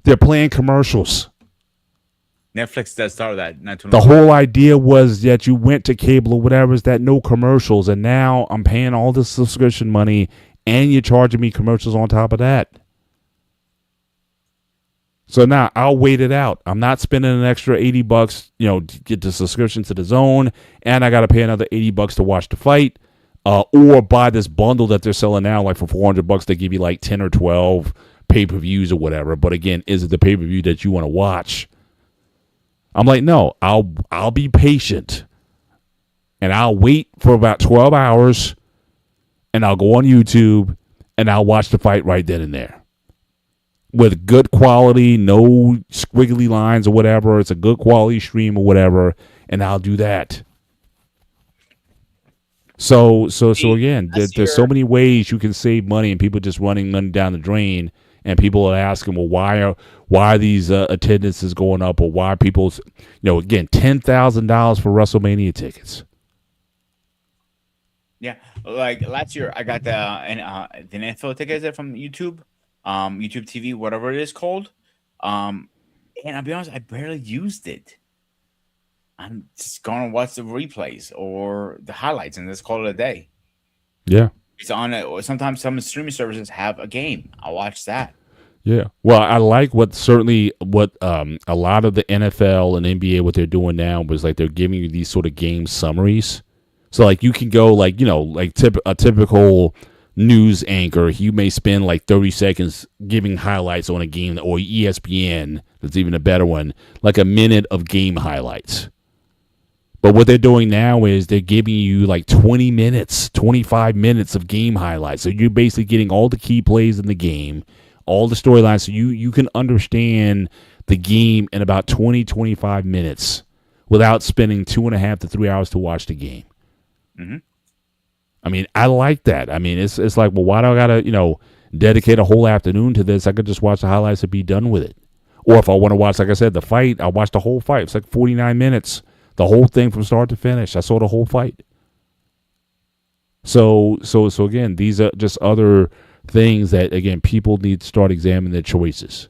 they're playing commercials. Netflix does start that. The whole idea was that you went to cable or whatever, is that no commercials, and now I'm paying all this subscription money, and you're charging me commercials on top of that. So now I'll wait it out. I'm not spending an extra $80, to get the subscription to DAZN, and I got to pay another $80 to watch the fight, or buy this bundle that they're selling now, like for $400. They give you like 10 or 12 pay-per-views or whatever. But again, is it the pay-per-view that you want to watch? I'm like, no, I'll be patient, and I'll wait for about 12 hours, and I'll go on YouTube, and I'll watch the fight right then and there. With good quality, no squiggly lines or whatever. It's a good quality stream or whatever, and I'll do that. So again, there's so many ways you can save money, and people just running money down the drain, and people are asking, well, why are these attendances going up, or why people's, again, $10,000 for WrestleMania tickets. Yeah, like last year I got the NFL tickets from YouTube. YouTube TV, whatever it is called. And I'll be honest, I barely used it. I'm just going to watch the replays or the highlights and just call it a day. Yeah. It's on it. Or sometimes some streaming services have a game. I'll watch that. Yeah. Well, I like what a lot of the NFL and NBA, what they're doing now was like they're giving you these sort of game summaries. So like you can go a typical news anchor, you may spend like 30 seconds giving highlights on a game, or ESPN, that's even a better one, like a minute of game highlights. But what they're doing now is they're giving you like 20 minutes, 25 minutes of game highlights. So you're basically getting all the key plays in the game, all the storylines, so you can understand the game in about 20, 25 minutes without spending 2.5 to 3 hours to watch the game. Mm-hmm. I mean, I like that. I mean, it's like, well, why do I gotta, dedicate a whole afternoon to this? I could just watch the highlights and be done with it. Or if I want to watch, like I said, the fight, I'll watch the whole fight. It's like 49 minutes, the whole thing from start to finish. I saw the whole fight. So again, these are just other things that again people need to start examining their choices.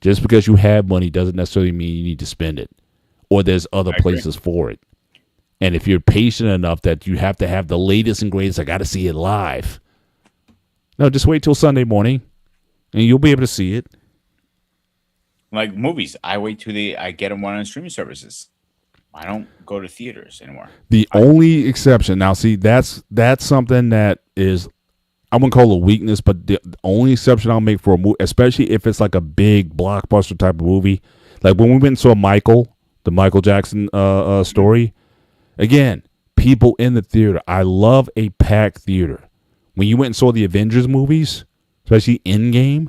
Just because you have money doesn't necessarily mean you need to spend it, or there's other I agree. places for it. And if you're patient enough that you have to have the latest and greatest, I got to see it live. No, just wait till Sunday morning, and you'll be able to see it. Like movies, I wait till I get them on streaming services. I don't go to theaters anymore. The I only exception, now see, that's something that is, I wouldn't call it a weakness, but the only exception I'll make for a movie, especially if it's like a big blockbuster type of movie, like when we went and saw Michael, the Michael Jackson story. Again, people in the theater. I love a packed theater. When you went and saw the Avengers movies, especially Endgame,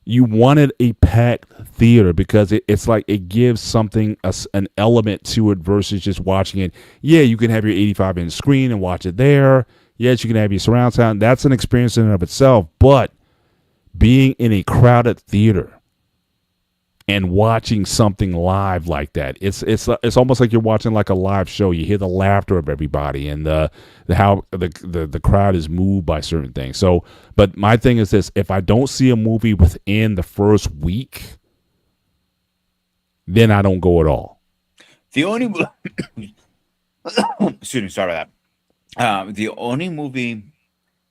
you wanted a packed theater because it's like it gives something an element to it versus just watching it. Yeah, you can have your 85-inch screen and watch it there. Yes, you can have your surround sound. That's an experience in and of itself. But being in a crowded theater and watching something live like that, it's almost like you're watching like a live show. You hear the laughter of everybody and the how the crowd is moved by certain things. So, but my thing is this: if I don't see a movie within the first week, then I don't go at all. the only excuse me, sorry about that. The only movie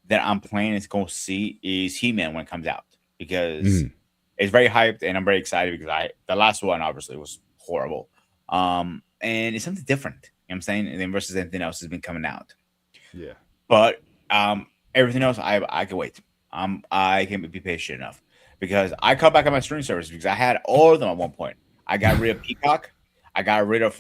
that I'm planning to go see is He-Man when it comes out because it's very hyped and I'm very excited because the last one obviously was horrible. And it's something different, you know what I'm saying? And then versus anything else has been coming out. Yeah. But everything else I can wait. I can be patient enough because I cut back on my streaming service because I had all of them at one point. I got rid of Peacock. I got rid of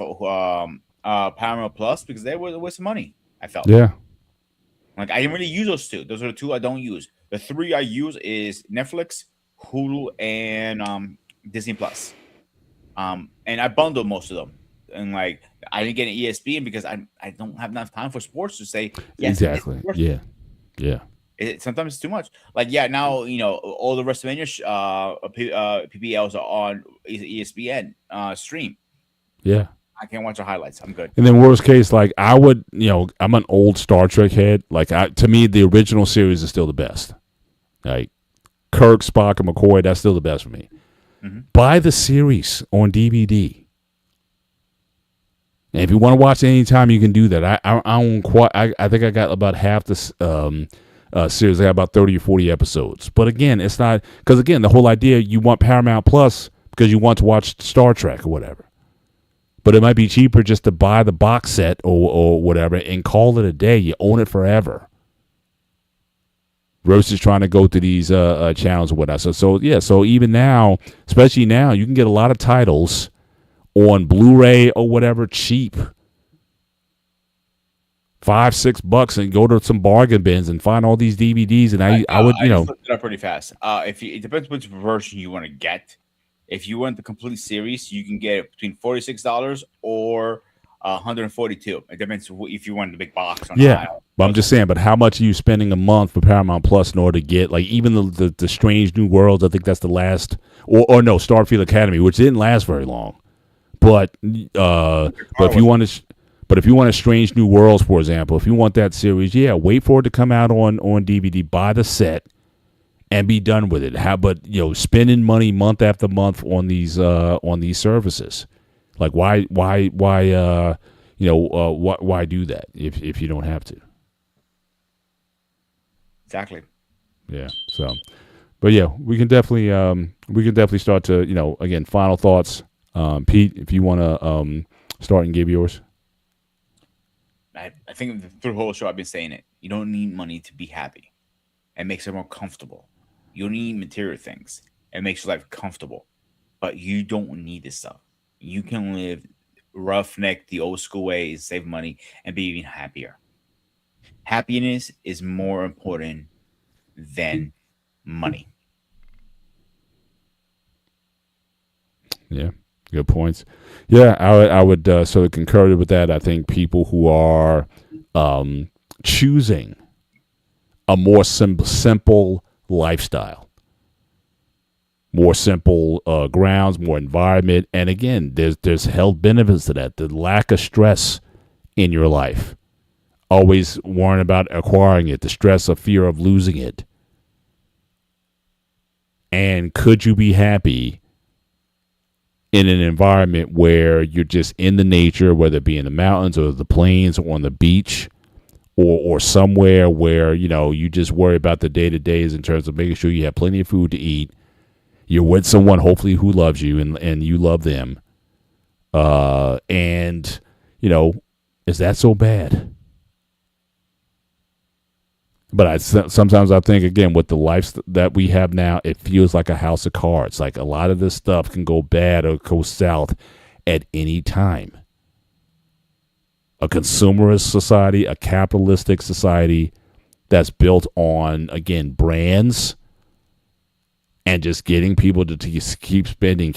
Paramount Plus because they were a waste of money. I felt like I didn't really use those two. Those are the two I don't use. The three I use is Netflix, Hulu, and Disney Plus. And I bundle most of them. And like I didn't get an ESPN because I don't have enough time for sports to say yes. Exactly. Yeah. Sometimes it's too much. Like now all the WrestleMania PPLs are on ESPN stream. Yeah. I can't watch the highlights. I'm good. And then worst case, like I would, I'm an old Star Trek head. Like to me, the original series is still the best. Like Kirk, Spock, and McCoy, that's still the best for me. Mm-hmm. Buy the series on DVD. And if you want to watch it anytime, you can do that. I own quite. I think I got about half this series. I got about 30 or 40 episodes. But again, it's not because again the whole idea you want Paramount Plus because you want to watch Star Trek or whatever. But it might be cheaper just to buy the box set or whatever and call it a day. You own it forever. Versus trying to go to these channels or whatnot. So even now, especially now, you can get a lot of titles on Blu-ray or whatever cheap. $5-6 and go to some bargain bins and find all these DVDs. And I would I just looked it up pretty fast. It depends which version you want to get. If you want the complete series, you can get it between $46 or $142. It depends if you want the big box. But I'm just saying. But how much are you spending a month for Paramount Plus in order to get like even the Strange New Worlds? I think that's the last, or no, Starfield Academy, which didn't last very long. But if you want to. But if you want a Strange New Worlds, for example, if you want that series, wait for it to come out on DVD, buy the set, and be done with it. But spending money month after month on these services, like why do that if you don't have to? Exactly. Yeah. So, but we can definitely start to again final thoughts. Pete, if you want to start and give yours. I think through the whole show I've been saying it. You don't need money to be happy. It makes it more comfortable. You don't need material things. It makes your life comfortable. But you don't need this stuff. You can live roughneck the old school ways, save money, and be even happier. Happiness is more important than money. Yeah. Good points. Yeah, I would sort of concur with that. I think people who are choosing a more simple lifestyle, more simple grounds, more environment, and again, there's health benefits to that. The lack of stress in your life always worrying about acquiring it, the stress of fear of losing it. And could you be happy in an environment where you're just in the nature, whether it be in the mountains or the plains or on the beach, or somewhere where, you just worry about the day-to-days in terms of making sure you have plenty of food to eat. You're with someone, hopefully, who loves you and you love them. And, is that so bad? But sometimes I think, again, with the life that we have now, it feels like a house of cards. Like a lot of this stuff can go bad or go south at any time. A consumerist society, a capitalistic society that's built on, again, brands and just getting people to keep spending.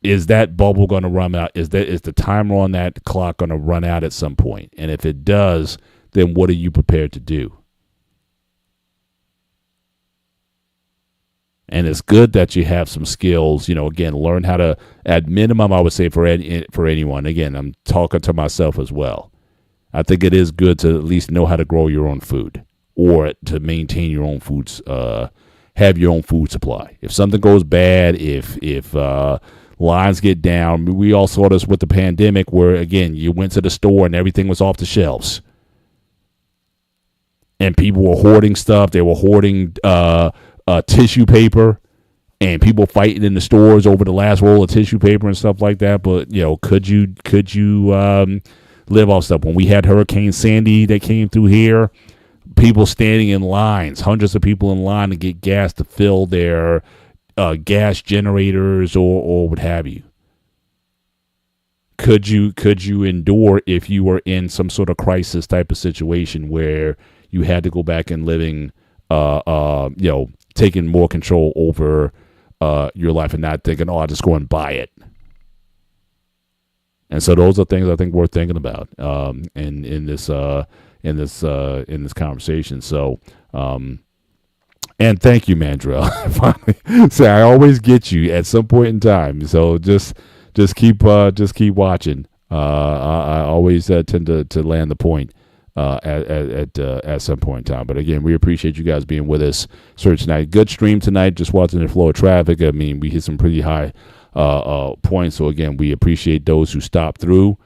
Is that bubble going to run out? Is the timer on that clock going to run out at some point? And if it does, then what are you prepared to do? And it's good that you have some skills, again, learn how to, at minimum, I would say for anyone, again, I'm talking to myself as well. I think it is good to at least know how to grow your own food or to maintain your own foods, have your own food supply. If something goes bad, if lines get down, we all saw this with the pandemic where, again, you went to the store and everything was off the shelves. And people were hoarding stuff. They were hoarding tissue paper, and people fighting in the stores over the last roll of tissue paper and stuff like that. But could you live off stuff? When we had Hurricane Sandy that came through here, people standing in lines, hundreds of people in line to get gas to fill their gas generators or what have you. Could you endure if you were in some sort of crisis type of situation where you had to go back and living, taking more control over your life and not thinking, I'll just go and buy it. And so those are things I think worth thinking about in this conversation. So, and thank you, Mandrell. Finally, say I always get you at some point in time. So just keep watching. I always tend to land the point. At some point in time. But again, we appreciate you guys being with us. Search tonight. Good stream tonight. Just watching the flow of traffic. I mean, we hit some pretty high points. So again, we appreciate those who stopped through.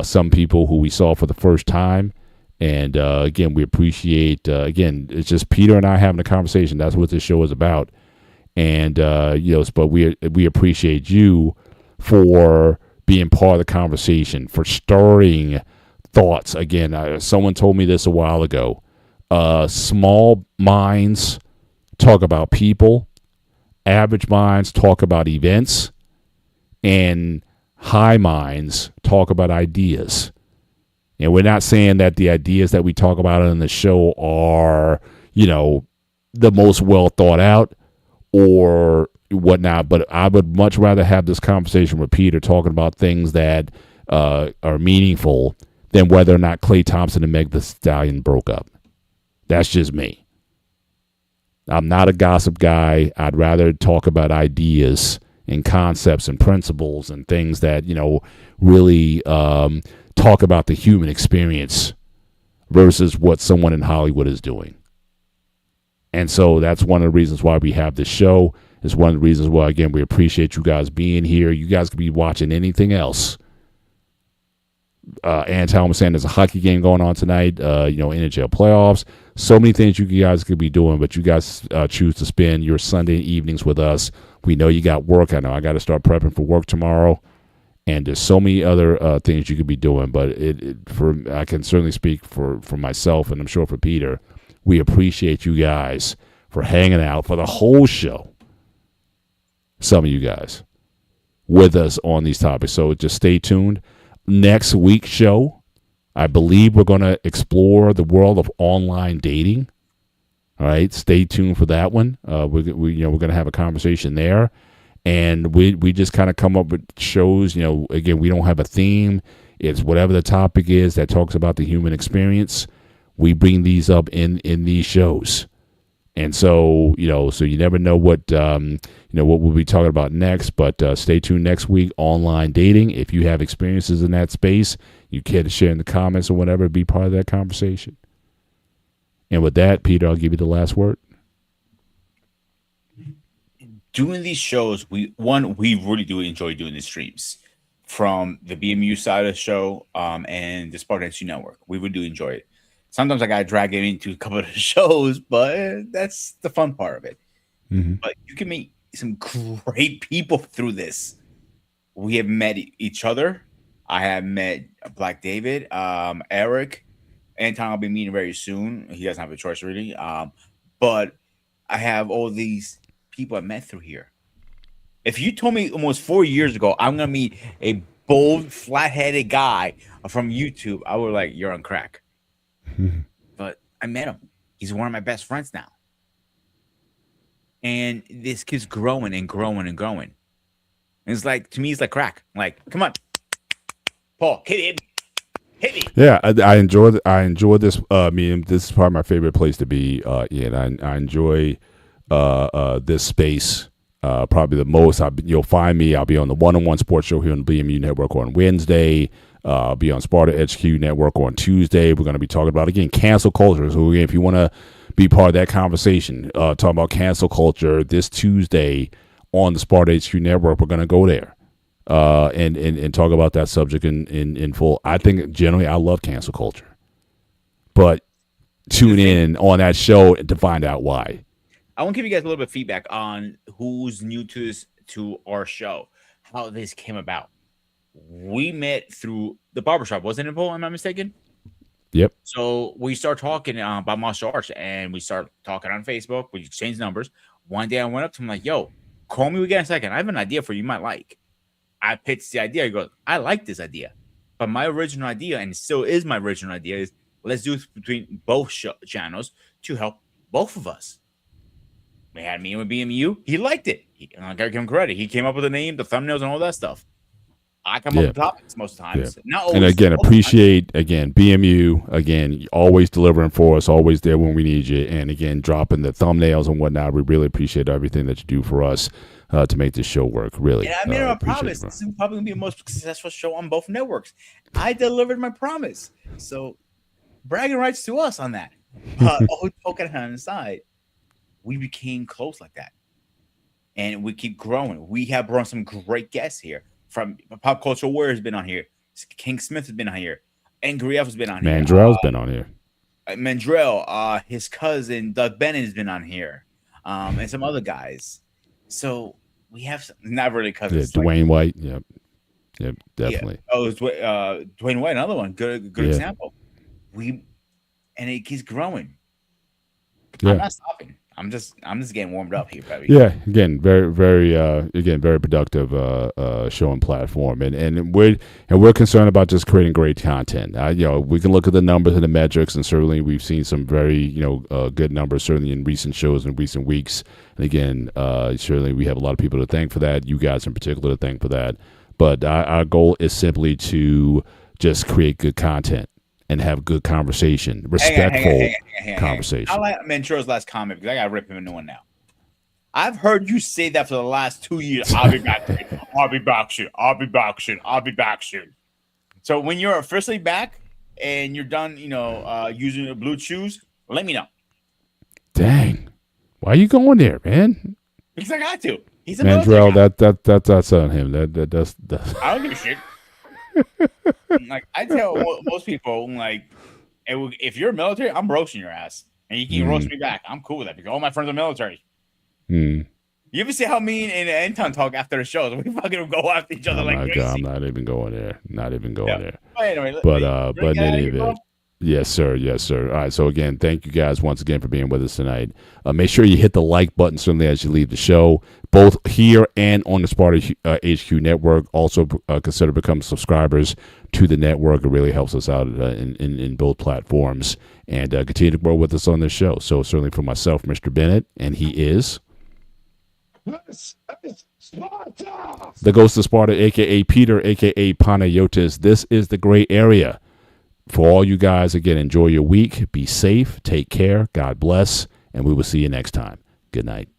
Some people who we saw for the first time. And again, we appreciate, again, it's just Peter and I having a conversation. That's what this show is about. And, but we appreciate you for being part of the conversation, for stirring thoughts. Again, someone told me this a while ago. Small minds talk about people, average minds talk about events, and high minds talk about ideas. And we're not saying that the ideas that we talk about on the show are, the most well thought out or whatnot, but I would much rather have this conversation with Peter talking about things that are meaningful than whether or not Klay Thompson and Meg Thee Stallion broke up. That's just me. I'm not a gossip guy. I'd rather talk about ideas and concepts and principles and things that, really talk about the human experience versus what someone in Hollywood is doing. And so that's one of the reasons why we have this show. It's one of the reasons why, again, we appreciate you guys being here. You guys could be watching anything else. Anton was saying there's a hockey game going on tonight, NHL playoffs. So many things you guys could be doing, but you guys choose to spend your Sunday evenings with us. We know you got work. I know I got to start prepping for work tomorrow. And there's so many other things you could be doing. But I can certainly speak for myself, and I'm sure for Peter. We appreciate you guys for hanging out for the whole show. Some of you guys with us on these topics. So just stay tuned. Next week's show, I believe we're going to explore the world of online dating. All right, stay tuned for that one. We're going to have a conversation there, and we just kind of come up with shows. Again, we don't have a theme. It's whatever the topic is that talks about the human experience. We bring these up in these shows, And so, so you never know what we'll be talking about next. But stay tuned next week. Online dating. If you have experiences in that space, you care to share in the comments or whatever, be part of that conversation. And with that, Peter, I'll give you the last word. Doing these shows, we really do enjoy doing the streams from the BMU side of the show, and the Spartan HQ Network. We would do enjoy it. Sometimes I gotta drag it into a couple of the shows, but that's the fun part of it. Mm-hmm. But you can meet some great people through this. We have met each other. I have met Black David, Eric. Anton I'll be meeting very soon. He doesn't have a choice really. But I have all these people I met through here. If you told me almost 4 years ago I'm gonna meet a bold, flat-headed guy from YouTube, I would like, you're on crack. But I met him. He's one of my best friends now. And this kid's growing and growing and growing. And it's like, to me, it's like crack. I'm like, come on, Paul, hit me. Yeah, I enjoy this medium. This is probably my favorite place to be. And I enjoy this space probably the most. You'll find me. I'll be on the One-on-One Sports Show here on the BMU Network on Wednesday. I'll be on Sparta HQ Network on Tuesday. We're going to be talking about, again, cancel culture. So again, if you want to be part of that conversation, talking about cancel culture this Tuesday on the Sparta HQ Network, we're going to go there and talk about that subject in full. I think generally I love cancel culture, but tune in on that show to find out why. I want to give you guys a little bit of feedback on who's new to our show, how this came about. We met through the barbershop, wasn't it, Paul? Am I mistaken? Yep. So we start talking about martial arts, and we start talking on Facebook. We exchanged numbers. One day I went up to him like, yo, call me again in a second. I have an idea for you might like. I pitched the idea. He goes, I like this idea. But my original idea, and it still is my original idea, is let's do it between both channels to help both of us. We had me with BMU. He liked it. I gotta give him credit. He came up with the name, the thumbnails, and all that stuff. I come up with topics most of the times. Yeah. Not always, and again, appreciate BMU again, always delivering for us, always there when we need you, and again dropping the thumbnails and whatnot. We really appreciate everything that you do for us to make this show work. Really, and I made a promise. This is probably gonna be the most successful show on both networks. I delivered my promise, so bragging rights to us on that. Always poking on the side. We became close like that, and we keep growing. We have brought some great guests here. From Pop Culture Warrior has been on here. King Smith has been on here. Angry F has been on here. Mandrell's been on here. Mandrell, his cousin Doug Bennett has been on here, and some other guys. So we have some, not really cousins. Yeah, Dwayne White. Yep, definitely. Yeah. Oh, it's Dwayne White, another one. Good example. And it keeps growing. Yeah. I'm not stopping. I'm just getting warmed up here, baby. Yeah, again, very productive show and platform, and we're concerned about just creating great content. We can look at the numbers and the metrics, and certainly we've seen some very good numbers certainly in recent shows in recent weeks. And again, certainly we have a lot of people to thank for that. You guys in particular to thank for that. But our goal is simply to just create good content and have good conversation, respectful conversation. I like Mantro's last comment because I got to rip him a new one now. I've heard you say that for the last 2 years. I'll be back. I'll be back soon. I'll be back soon. I'll be back soon. So when you're officially back and you're done, using the blue chews, let me know. Dang, why are you going there, man? Because I got to. He's a Mandrell. That's on him. That's. I don't give a shit. Like I tell most people, like if you're military, I'm roasting your ass, and you can roast me back. I'm cool with that because all my friends are military. You ever see how me and Anton talk after the shows? We fucking go after each other like crazy. I'm not even going there. There. Oh, anyway, but in any event. Yes, sir. All right. So again, thank you guys once again for being with us tonight. Make sure you hit the like button certainly as you leave the show, both here and on the Sparta HQ Network. Also, consider becoming subscribers to the network. It really helps us out in both platforms, and continue to grow with us on this show. So certainly for myself, Mr. Bennett, and he is Sparta, the Ghost of Sparta, aka Peter, aka Panayotis. This is the gray area. For all you guys, again, enjoy your week. Be safe. Take care. God bless. and we will see you next time. Good night.